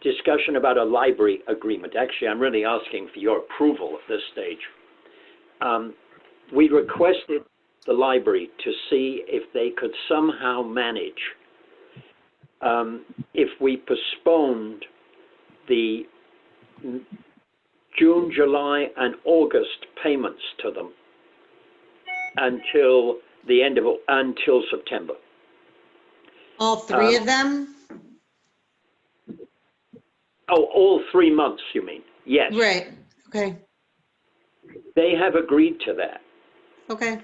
Speaker 6: discussion about a library agreement. Actually, I'm really asking for your approval at this stage. We requested the library to see if they could somehow manage, if we postponed the June, July, and August payments to them until the end of, until September.
Speaker 7: All three of them?
Speaker 6: Oh, all 3 months, you mean? Yes.
Speaker 7: Right. Okay.
Speaker 6: They have agreed to that.
Speaker 7: Okay.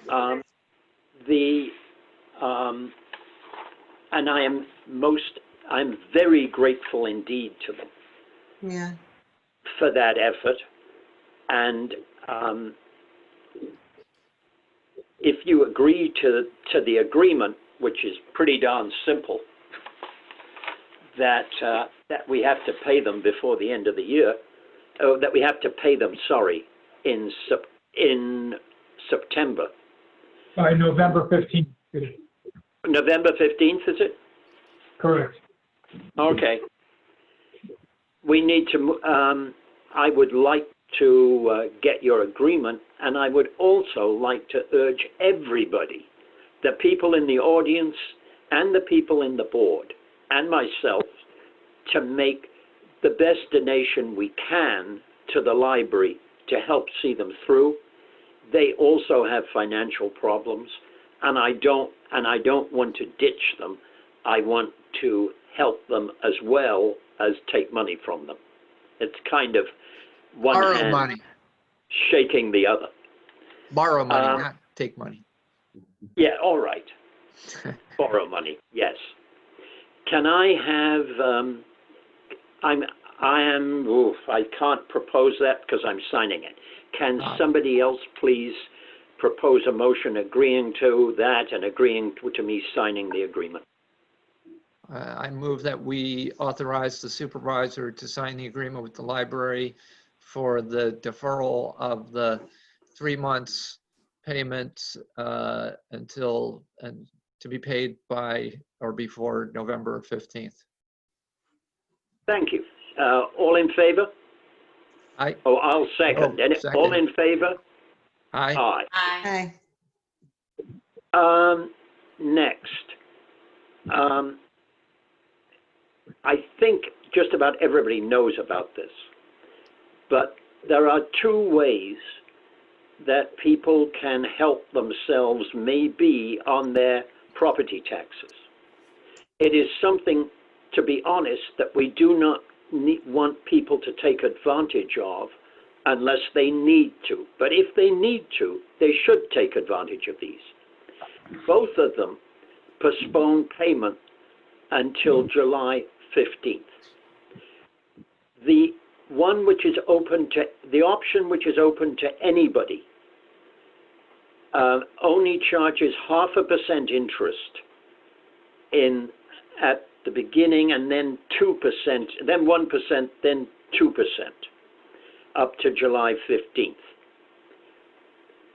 Speaker 6: And I'm very grateful indeed to them
Speaker 7: Yeah.
Speaker 6: for that effort. And if you agree to the agreement, which is pretty darn simple, that we have to pay them before the end of the year, that we have to pay them, sorry, in September.
Speaker 3: By November 15th.
Speaker 6: November 15th, is it?
Speaker 3: Correct.
Speaker 6: Okay. We need to, I would like to get your agreement, and I would also like to urge everybody, the people in the audience and the people in the board and myself, to make the best donation we can to the library to help see them through. They also have financial problems, and I don't want to ditch them. I want to help them as well as take money from them. It's kind of one
Speaker 2: Borrow
Speaker 6: hand
Speaker 2: money.
Speaker 6: shaking the other.
Speaker 2: Borrow money, not take money.
Speaker 6: Yeah, all right. Borrow money, yes. Can I have, I can't propose that because I'm signing it. Can somebody else please propose a motion agreeing to that and agreeing to me signing the agreement?
Speaker 2: I move that we authorize the supervisor to sign the agreement with the library for the deferral of the 3 months payments until, and to be paid by or before November 15th.
Speaker 6: Thank you. All in favor?
Speaker 2: Aye.
Speaker 6: Oh, I'll second.
Speaker 2: Oh, second.
Speaker 6: All in favor?
Speaker 2: Aye.
Speaker 6: Aye.
Speaker 5: Aye.
Speaker 7: Hi.
Speaker 6: Next. I think just about everybody knows about this, but there are two ways that people can help themselves, maybe on their property taxes. It is something, to be honest, that we do not want people to take advantage of unless they need to. But if they need to, they should take advantage of these. Both of them postpone payment until July 15th. The one which is open to, the option which is open to anybody, only charges 0.5% interest at the beginning, and then 2%, then 1%, then 2%, up to July 15th.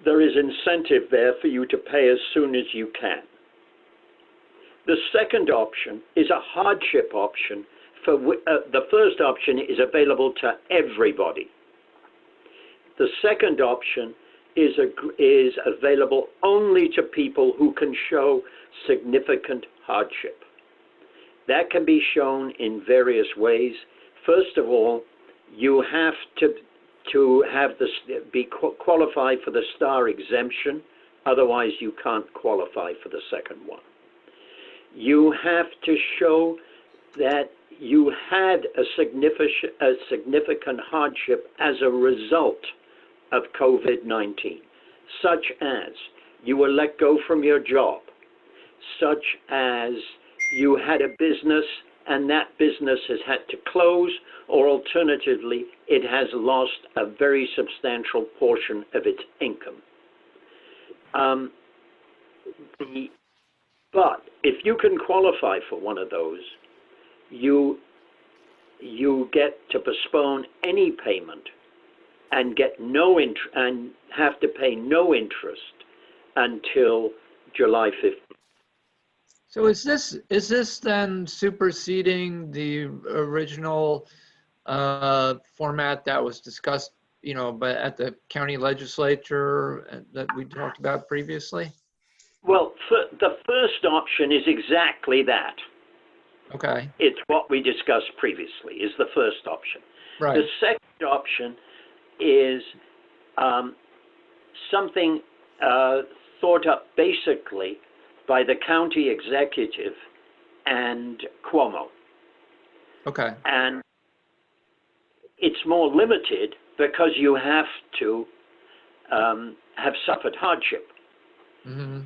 Speaker 6: There is incentive there for you to pay as soon as you can. The second option is a hardship option. The first option is available to everybody. The second option is available only to people who can show significant hardship. That can be shown in various ways. First of all, you have to have qualify for the STAR exemption. Otherwise, you can't qualify for the second one. You have to show that you had a significant hardship as a result of COVID-19, such as you were let go from your job, such as you had a business and that business has had to close, or alternatively, it has lost a very substantial portion of its income. But if you can qualify for one of those, you get to postpone any payment and get no and have to pay no interest until July 15th.
Speaker 2: So is this then superseding the original format that was discussed, but at the county legislature that we talked about previously?
Speaker 6: Well, the first option is exactly that.
Speaker 2: Okay.
Speaker 6: It's what we discussed previously, is the first option.
Speaker 2: Right.
Speaker 6: The second option is something thought up basically by the county executive and Cuomo.
Speaker 2: Okay.
Speaker 6: And it's more limited because you have to have suffered hardship.
Speaker 2: Mm-hmm.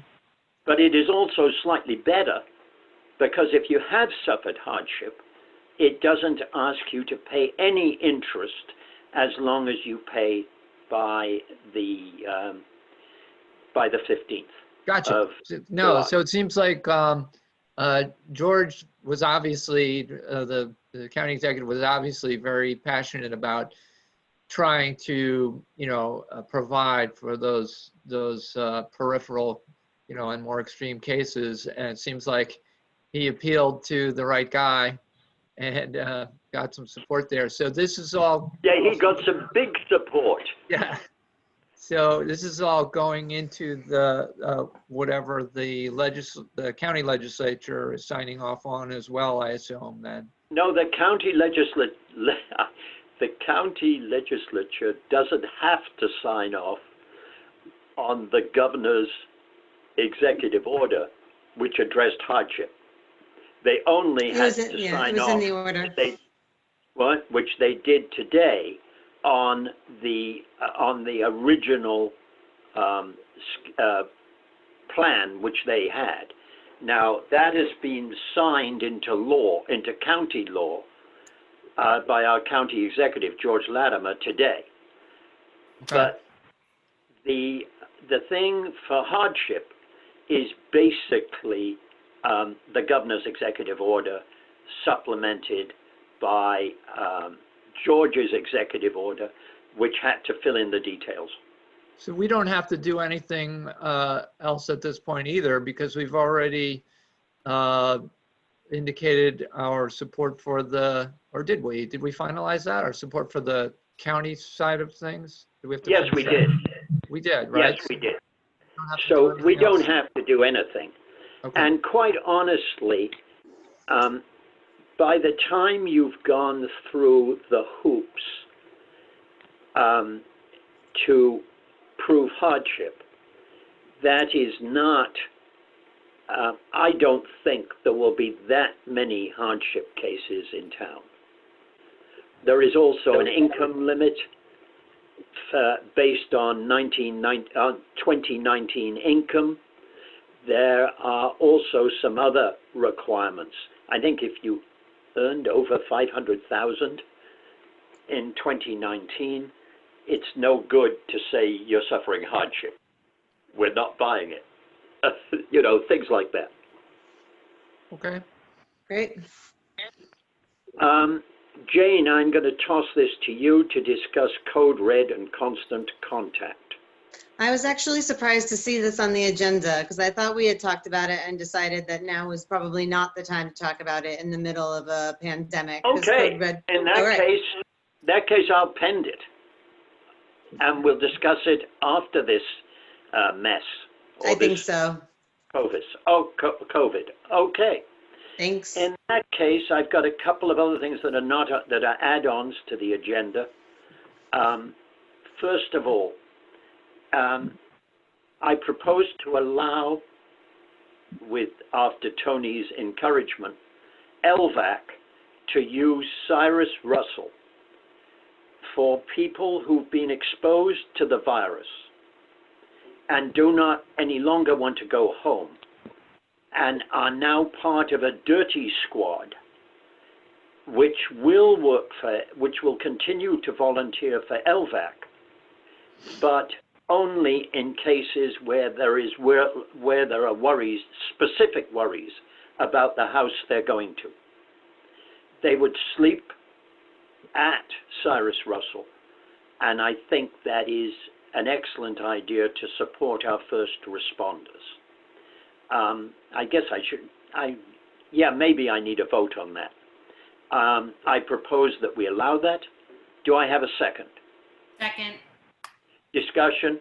Speaker 6: But it is also slightly better because if you have suffered hardship, it doesn't ask you to pay any interest as long as you pay by the 15th.
Speaker 2: Gotcha. No, so it seems like George was obviously, the county executive was obviously very passionate about trying to, provide for those peripheral, and more extreme cases. And it seems like he appealed to the right guy and got some support there. So this is all.
Speaker 6: Yeah, he got some big support.
Speaker 2: Yeah. So this is all going into the whatever the county legislature is signing off on as well, I assume then.
Speaker 6: No, the county legislature doesn't have to sign off on the governor's executive order, which addressed hardship. They only had to sign off.
Speaker 7: In the order.
Speaker 6: Which they did today on the original plan which they had. Now that has been signed into law, into county law, by our county executive George Latimer today.
Speaker 2: Okay.
Speaker 6: But the thing for hardship is basically the governor's executive order supplemented by George's executive order, which had to fill in the details.
Speaker 2: So we don't have to do anything else at this point either, because we've already indicated our support for or did we finalize that? Our support for the county side of things? Do we have to?
Speaker 6: Yes, we did.
Speaker 2: We did, right?
Speaker 6: Yes, we did.
Speaker 2: So
Speaker 6: So we don't have to do anything.
Speaker 2: Okay.
Speaker 6: And quite honestly, by the time you've gone through the hoops to prove hardship, that is not, I don't think there will be that many hardship cases in town. There is also an income limit based on 2019 income. There are also some other requirements. I think if you earned over 500,000 in 2019, it's no good to say you're suffering hardship. We're not buying it. Things like that.
Speaker 2: Okay.
Speaker 7: Great.
Speaker 6: Jane, I'm going to toss this to you to discuss Code Red and Constant Contact.
Speaker 7: I was actually surprised to see this on the agenda because I thought we had talked about it and decided that now was probably not the time to talk about it in the middle of a pandemic. 'Cause
Speaker 6: Okay,
Speaker 7: Code Red-
Speaker 6: in
Speaker 7: All right.
Speaker 6: that case, I'll pend it. And we'll discuss it after this mess.
Speaker 7: I think so.
Speaker 6: COVID. Okay.
Speaker 7: Thanks.
Speaker 6: In that case, I've got a couple of other things that are add-ons to the agenda. First of all, I propose to allow, after Tony's encouragement, LVAC to use Cyrus Russell for people who've been exposed to the virus and do not any longer want to go home and are now part of a dirty squad, which will continue to volunteer for LVAC, but only in cases where there are worries, specific worries about the house they're going to. They would sleep at Cyrus Russell, and I think that is an excellent idea to support our first responders. I guess maybe I need a vote on that. I propose that we allow that. Do I have a second?
Speaker 5: Second.
Speaker 6: Discussion?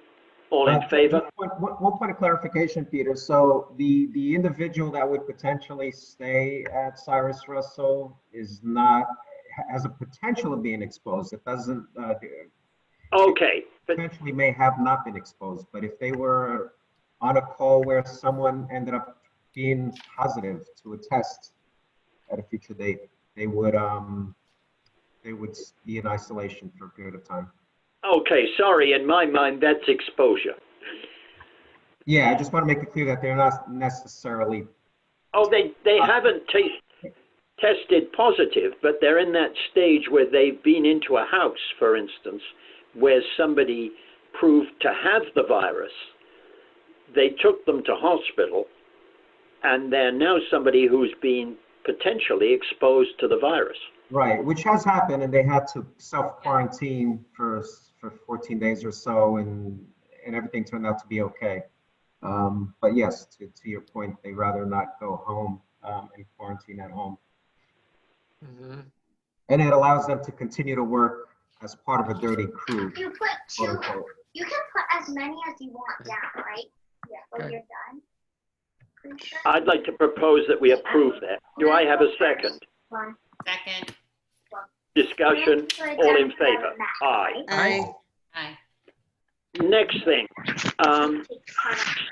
Speaker 6: All in favor?
Speaker 1: One point of clarification, Peter. So the individual that would potentially stay at Cyrus Russell has a potential of being exposed. It doesn't.
Speaker 6: Okay.
Speaker 1: Potentially may have not been exposed, but if they were on a call where someone ended up being positive to a test at a future date, they would be in isolation for a period of time.
Speaker 6: Okay, sorry, in my mind, that's exposure.
Speaker 1: Yeah, I just want to make it clear that they're not necessarily.
Speaker 6: Oh, they haven't tested positive, but they're in that stage where they've been into a house, for instance, where somebody proved to have the virus. They took them to hospital, and they're now somebody who's been potentially exposed to the virus.
Speaker 1: Right, which has happened, and they had to self-quarantine for 14 days or so, and everything turned out to be okay. But yes, to your point, they rather not go home and quarantine at home.
Speaker 2: Mhm.
Speaker 1: And it allows them to continue to work as part of a dirty crew,
Speaker 9: You put
Speaker 1: quote
Speaker 9: two.
Speaker 1: unquote.
Speaker 9: You can put as many as you want down, right? Yeah. When
Speaker 2: Okay.
Speaker 9: you're done. Pretty sure.
Speaker 6: I'd like to propose that we approve that. Do I have a second?
Speaker 9: One.
Speaker 5: Second.
Speaker 6: Discussion, all in favor? Aye.
Speaker 7: Aye.
Speaker 5: Aye.
Speaker 6: Next thing,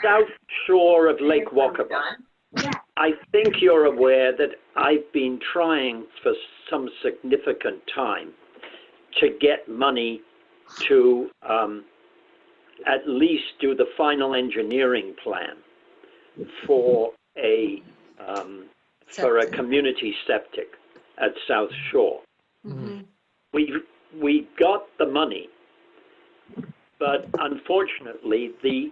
Speaker 6: south shore of Lake Wakaba.
Speaker 9: Yeah.
Speaker 6: I think you're aware that I've been trying for some significant time to get money to at least do the final engineering plan for a community septic at South Shore.
Speaker 7: Mhm.
Speaker 6: We got the money, but unfortunately, the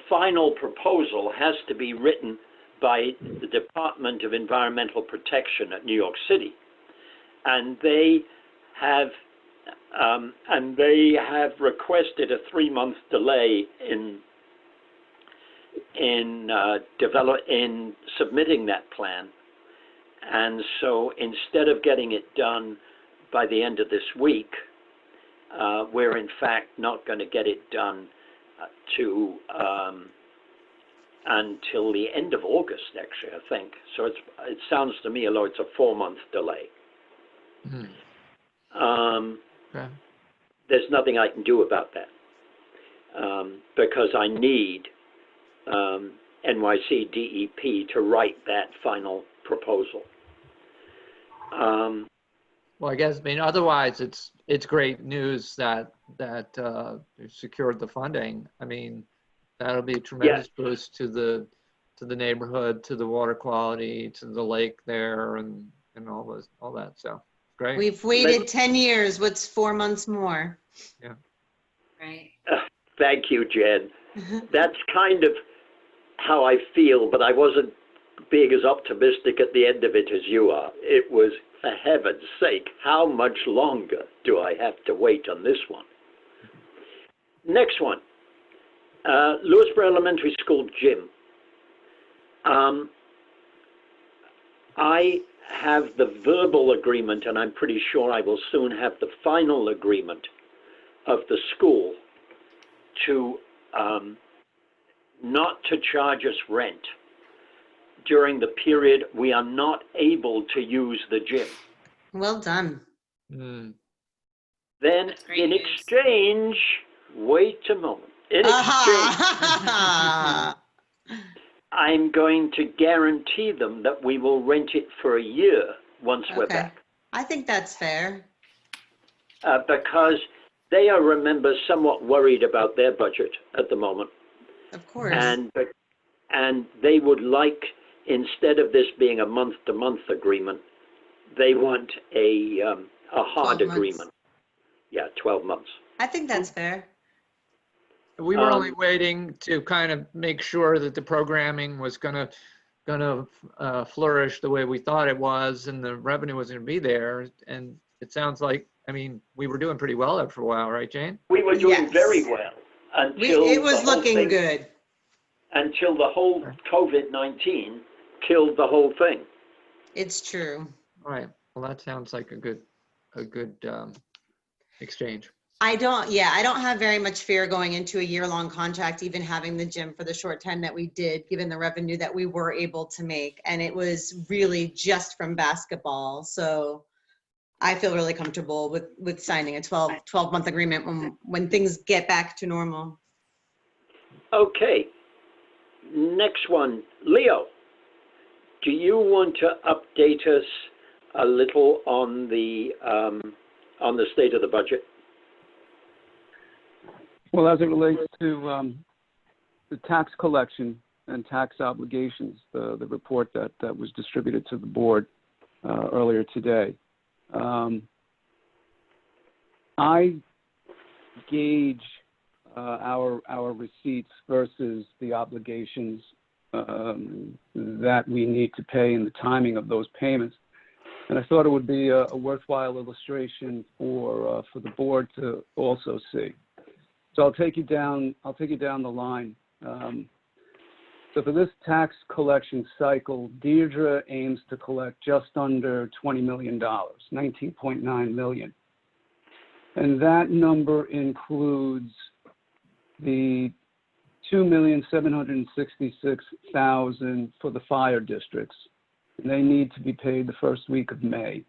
Speaker 6: final proposal has to be written by the Department of Environmental Protection at New York City, and they have requested a 3-month delay in submitting that plan. And so instead of getting it done by the end of this week, we're in fact not going to get it done until the end of August, actually, I think. So it sounds to me, although it's a 4-month delay.
Speaker 2: Okay.
Speaker 6: There's nothing I can do about that because I need NYC DEP to write that final proposal.
Speaker 2: Well, I guess, I mean, otherwise, it's great news that you secured the funding. I mean, that'll be a tremendous boost to the neighborhood, to the water quality, to the lake there, and all that. So great.
Speaker 7: We've waited 10 years. What's 4 months more?
Speaker 2: Yeah.
Speaker 5: Right.
Speaker 6: Thank you, Jen. That's kind of how I feel, but I wasn't being as optimistic at the end of it as you are. It was, for heaven's sake, how much longer do I have to wait on this one? Next one, Lewisboro Elementary School gym. I have the verbal agreement, and I'm pretty sure I will soon have the final agreement of the school to not to charge us rent during the period we are not able to use the gym.
Speaker 7: Well done.
Speaker 2: Mm.
Speaker 6: Then
Speaker 5: That's great
Speaker 6: in
Speaker 5: news.
Speaker 6: exchange, wait a moment. In exchange,
Speaker 7: Aha!
Speaker 6: I'm going to guarantee them that we will rent it for a year once we're
Speaker 7: Okay.
Speaker 6: back.
Speaker 7: I think that's fair.
Speaker 6: Because they are, remember, somewhat worried about their budget at the moment.
Speaker 7: Of course.
Speaker 6: And they would like, instead of this being a month-to-month agreement, they want a hard
Speaker 7: 12 months.
Speaker 6: agreement. Yeah, 12 months.
Speaker 7: I think that's fair.
Speaker 2: We were only waiting to kind of make sure that the programming was gonna flourish the way we thought it was, and the revenue was gonna be there. And it sounds like, I mean, we were doing pretty well there for a while, right, Jane?
Speaker 6: We were doing
Speaker 7: Yes.
Speaker 6: very well until
Speaker 7: It was
Speaker 6: the whole
Speaker 7: looking
Speaker 6: thing,
Speaker 7: good.
Speaker 6: until the whole COVID-19 killed the whole thing.
Speaker 7: It's true.
Speaker 2: All right. Well, that sounds like a good exchange.
Speaker 7: I don't have very much fear going into a year-long contract, even having the gym for the short time that we did, given the revenue that we were able to make. And it was really just from basketball. So I feel really comfortable with signing a 12-month agreement when things get back to normal.
Speaker 6: Okay. Next one, Leo. Do you want to update us a little on the state of the budget?
Speaker 10: Well, as it relates to the tax collection and tax obligations, the report that was distributed to the board earlier today, I gauge our receipts versus the obligations that we need to pay and the timing of those payments And I thought it would be a worthwhile illustration for the board to also see. So I'll take you down the line. So for this tax collection cycle, Deirdre aims to collect just under $20 million, $19.9 million. And that number includes the $2,766,000 for the fire districts. And they need to be paid the first week of May.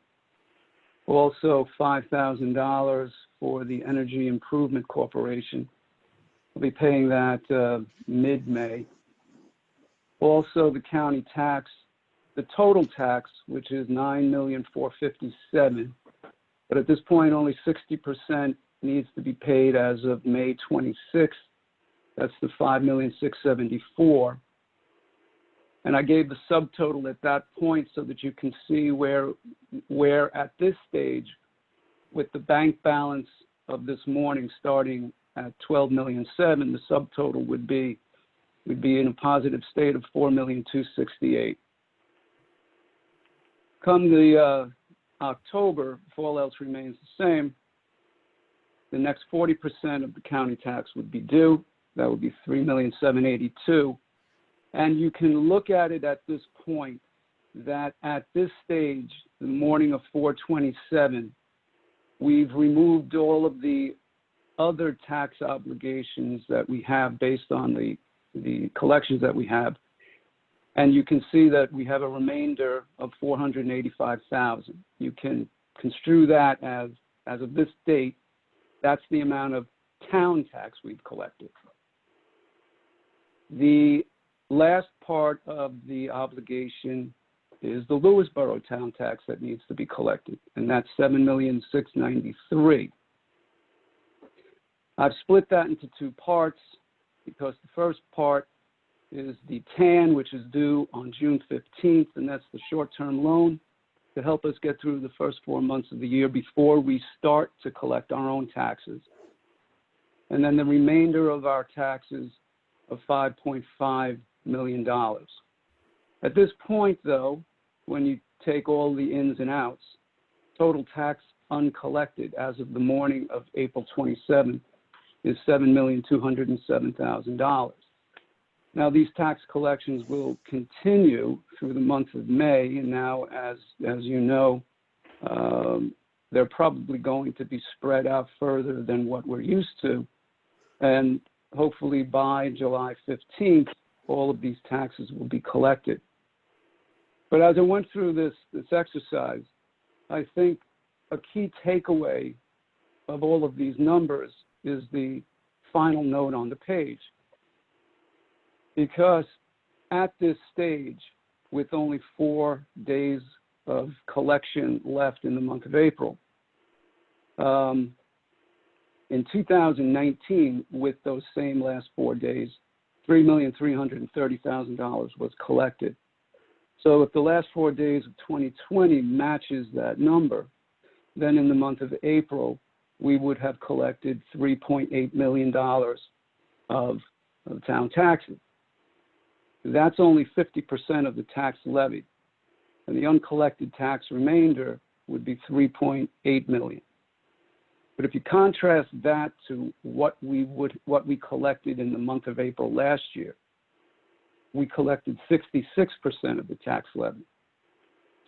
Speaker 10: Also, $5,000 for the Energy Improvement Corporation. We'll be paying that mid-May. Also, the county tax, the total tax, which is $9,457,000. But at this point, only 60% needs to be paid as of May 26th. That's the $5,674,000. And I gave the subtotal at that point so that you can see where at this stage, with the bank balance of this morning starting at $12,700,000, the subtotal would be in a positive state of $4,268,000. Come the October, if all else remains the same, the next 40% of the county tax would be due. That would be $3,782,000. And you can look at it at this point that at this stage, the morning of 4/27, we've removed all of the other tax obligations that we have based on the collections that we have. And you can see that we have a remainder of $485,000. You can construe that as of this date, that's the amount of town tax we've collected. The last part of the obligation is the Lewisboro town tax that needs to be collected, and that's $7,693,000. I've split that into two parts because the first part is the TAN, which is due on June 15th, and that's the short-term loan to help us get through the first 4 months of the year before we start to collect our own taxes. And then the remainder of our taxes of $5.5 million. At this point, though, when you take all the ins and outs, total tax uncollected as of the morning of April 27th is $7,207,000. Now, these tax collections will continue through the month of May, and now, as you know, they're probably going to be spread out further than what we're used to, and hopefully by July 15th, all of these taxes will be collected. But as I went through this exercise, I think a key takeaway of all of these numbers is the final note on the page. Because at this stage, with only 4 days of collection left in the month of April, in 2019, with those same last 4 days, $3,330,000 was collected. So if the last 4 days of 2020 matches that number, then in the month of April, we would have collected $3.8 million of town taxes. That's only 50% of the tax levy, and the uncollected tax remainder would be $3.8 million. But if you contrast that to what we collected in the month of April last year, we collected 66% of the tax levy.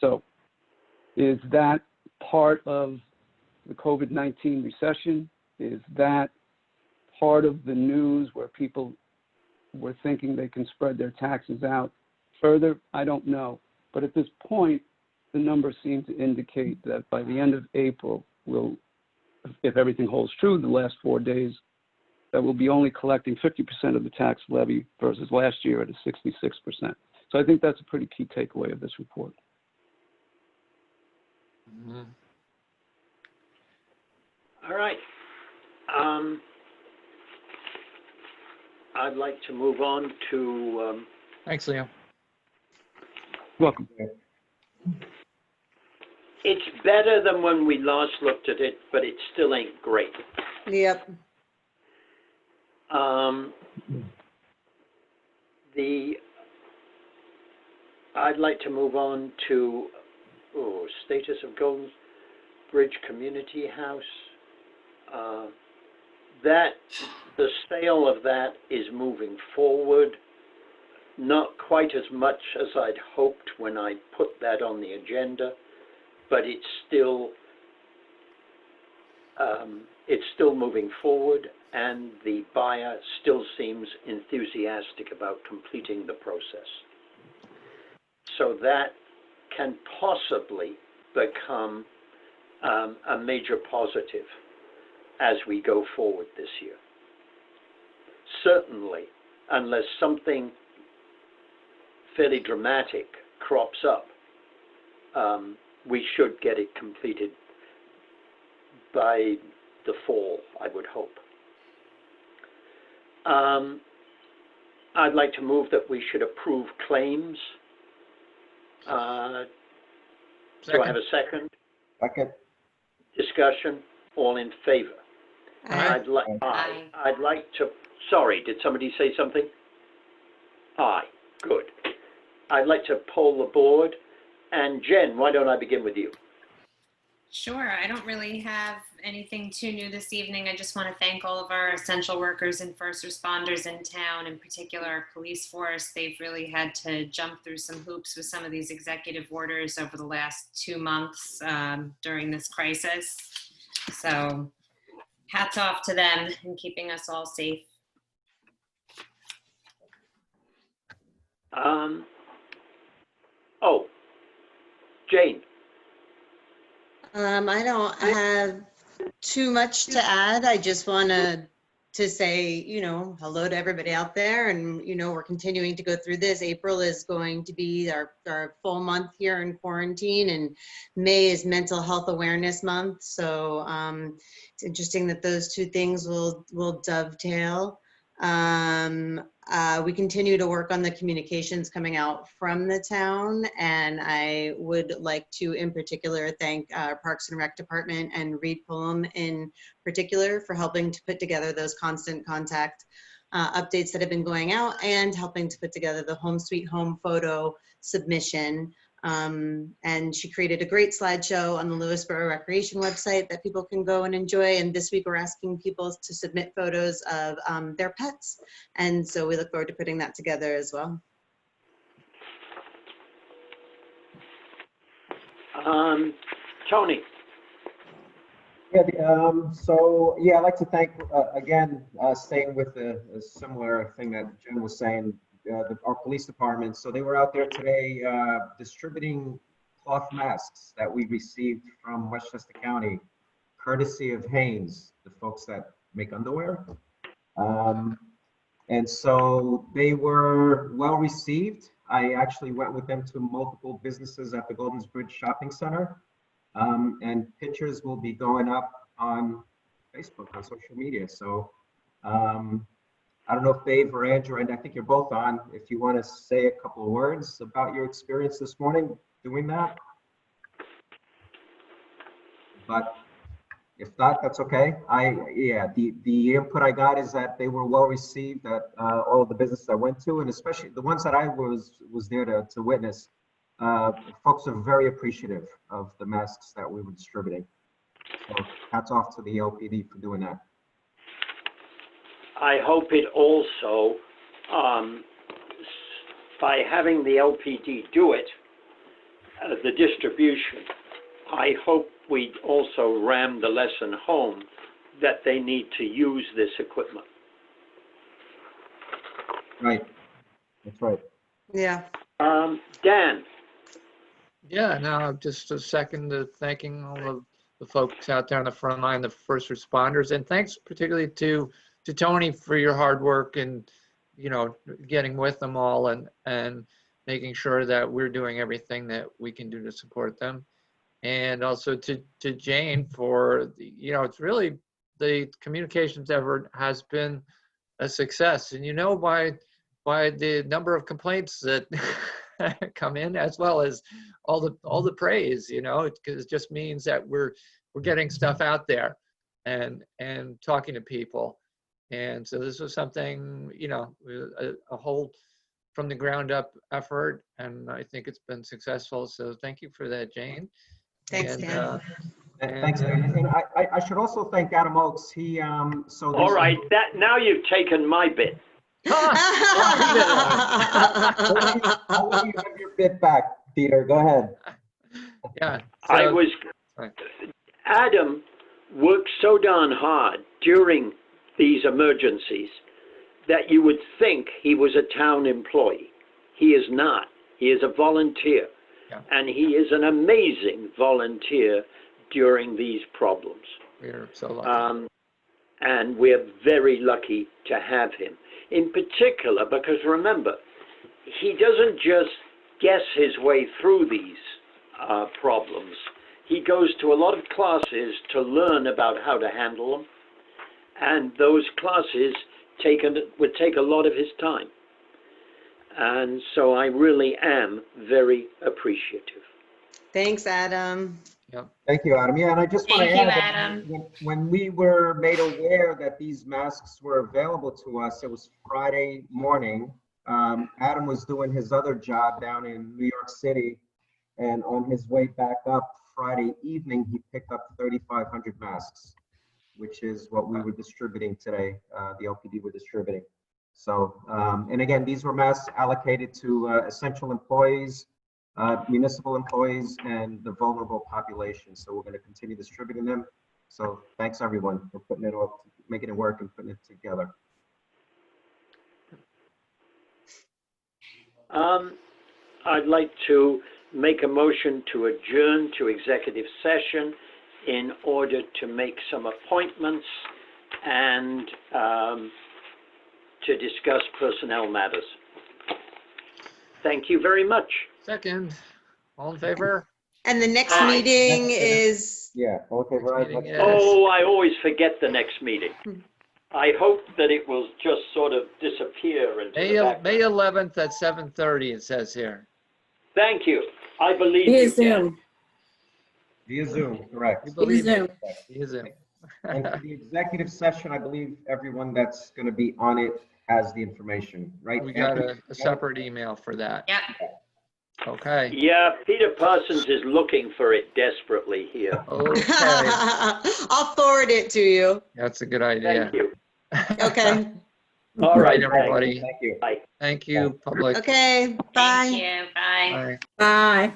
Speaker 10: So is that part of the COVID-19 recession? Is that part of the news where people were thinking they can spread their taxes out further? I don't know. But at this point, the numbers seem to indicate that by the end of April, if everything holds true, the last 4 days, that we'll be only collecting 50% of the tax levy versus last year at a 66%. So I think that's a pretty key takeaway of this report.
Speaker 2: Mm-hmm.
Speaker 6: All right. I'd like to move on to...
Speaker 2: Thanks, Leo.
Speaker 10: Welcome.
Speaker 6: It's better than when we last looked at it, but it still ain't great.
Speaker 7: Yep.
Speaker 6: I'd like to move on to status of Golden Bridge Community House. That the sale of that is moving forward, not quite as much as I'd hoped when I put that on the agenda, but it's still moving forward, and the buyer still seems enthusiastic about completing the process. So that can possibly become a major positive as we go forward this year. Certainly, unless something fairly dramatic crops up, we should get it completed by the fall, I would hope. I'd like to move that we should approve claims. Do I have a second?
Speaker 1: Second.
Speaker 6: Discussion, all in favor?
Speaker 5: Aye.
Speaker 6: I'd like to, sorry, did somebody say something? Aye, good. I'd like to poll the board. And Jen, why don't I begin with you?
Speaker 5: Sure. I don't really have anything too new this evening. I just want to thank all of our essential workers and first responders in town, in particular our police force. They've really had to jump through some hoops with some of these executive orders over the last 2 months during this crisis. So hats off to them in keeping us all safe.
Speaker 6: Oh, Jane.
Speaker 7: I don't have too much to add. I just want to say, hello to everybody out there. And, we're continuing to go through this. April is going to be our full month here in quarantine, and May is Mental Health Awareness Month. So it's interesting that those two things will dovetail. We continue to work on the communications coming out from the town, and I would like to, in particular, thank Parks and Rec Department and Reed Pullum in particular for helping to put together those constant contact updates that have been going out and helping to put together the Home Sweet Home photo submission. And she created a great slideshow on the Lewisboro Recreation website that people can go and enjoy. And this week we're asking people to submit photos of their pets. And so we look forward to putting that together as well.
Speaker 6: Tony.
Speaker 1: Yeah, I'd like to thank, again, staying with a similar thing that Jen was saying, our police department. So they were out there today distributing cloth masks that we received from Westchester County, courtesy of Hanes, the folks that make underwear. And so they were well received. I actually went with them to multiple businesses at the Golden Bridge Shopping Center. And pictures will be going up on Facebook, on social media. So I don't know if Dave or Andrew, and I think you're both on, if you want to say a couple of words about your experience this morning doing that. But if not, that's okay. The input I got is that they were well received at all of the businesses I went to, and especially the ones that I was there to witness. Folks are very appreciative of the masks that we were distributing. So hats off to the LPD for doing that.
Speaker 6: I hope it also, by having the LPD do it, the distribution, I hope we also ram the lesson home that they need to use this equipment.
Speaker 1: Right, that's right.
Speaker 7: Yeah.
Speaker 6: Dan.
Speaker 2: Yeah, no, just a second to thanking all of the folks out there on the front line, the first responders, and thanks particularly to Tony for your hard work and, getting with them all and making sure that we're doing everything that we can do to support them. And also to Jane for, it's really, the communications effort has been a success. And by the number of complaints that come in, as well as all the praise, it just means that we're getting stuff out there and talking to people. And so this was something, a whole from the ground up effort, and I think it's been successful. So thank you for that, Jane.
Speaker 7: Thanks,
Speaker 2: And,
Speaker 7: Dan.
Speaker 1: Thanks, Dan. And I should also thank Adam Oakes. He, so.
Speaker 6: All right, that, now you've taken my bit.
Speaker 1: I'll let you have your bit back, Peter. Go ahead.
Speaker 2: Yeah.
Speaker 6: Adam worked so darn hard during these emergencies that you would think he was a town employee. He is not. He is a volunteer.
Speaker 2: Yeah.
Speaker 6: And he is an amazing volunteer during these problems.
Speaker 2: We're so lucky.
Speaker 6: And we're very lucky to have him. In particular, because remember, he doesn't just guess his way through these problems. He goes to a lot of classes to learn about how to handle them. And those classes would take a lot of his time. And so I really am very appreciative.
Speaker 7: Thanks, Adam.
Speaker 2: Yep.
Speaker 1: Thank you, Adam. Yeah, and I just want to
Speaker 5: Thank you,
Speaker 1: add,
Speaker 5: Adam.
Speaker 1: when we were made aware that these masks were available to us, it was Friday morning. Adam was doing his other job down in New York City, and on his way back up Friday evening, he picked up 3,500 masks, which is what we were distributing today, the LPD were distributing. So, and again, these were masks allocated to essential employees, municipal employees, and the vulnerable population. So we're going to continue distributing them. So thanks everyone for putting it all, making it work and putting it together.
Speaker 6: I'd like to make a motion to adjourn to executive session in order to make some appointments and to discuss personnel matters. Thank you very much.
Speaker 2: Second, all in favor?
Speaker 7: And the next
Speaker 6: Aye.
Speaker 7: meeting is,
Speaker 1: Yeah, okay, right.
Speaker 2: Meeting is-
Speaker 6: Oh, I always forget the next meeting. I hope that it will just sort of disappear into the background.
Speaker 2: May 11th at 7:30, it says here.
Speaker 6: Thank you. I believe
Speaker 11: Via
Speaker 6: you, Dan.
Speaker 11: Zoom.
Speaker 1: Via Zoom, correct.
Speaker 2: We believe
Speaker 11: Zoom.
Speaker 2: it. Via Zoom.
Speaker 1: And for the executive session, I believe everyone that's going to be on it has the information, right?
Speaker 2: We got
Speaker 1: Anthony?
Speaker 2: a separate email for that.
Speaker 5: Yep.
Speaker 2: Okay.
Speaker 6: Yeah, Peter Parsons is looking for it desperately here.
Speaker 2: Okay.
Speaker 7: I'll forward it to you.
Speaker 2: That's a good idea.
Speaker 6: Thank you.
Speaker 7: Okay.
Speaker 6: All right,
Speaker 2: everybody.
Speaker 1: Thank you.
Speaker 6: Bye.
Speaker 2: Thank you, public.
Speaker 7: Okay, bye.
Speaker 5: Thank you. Bye.
Speaker 2: Bye.
Speaker 11: Bye.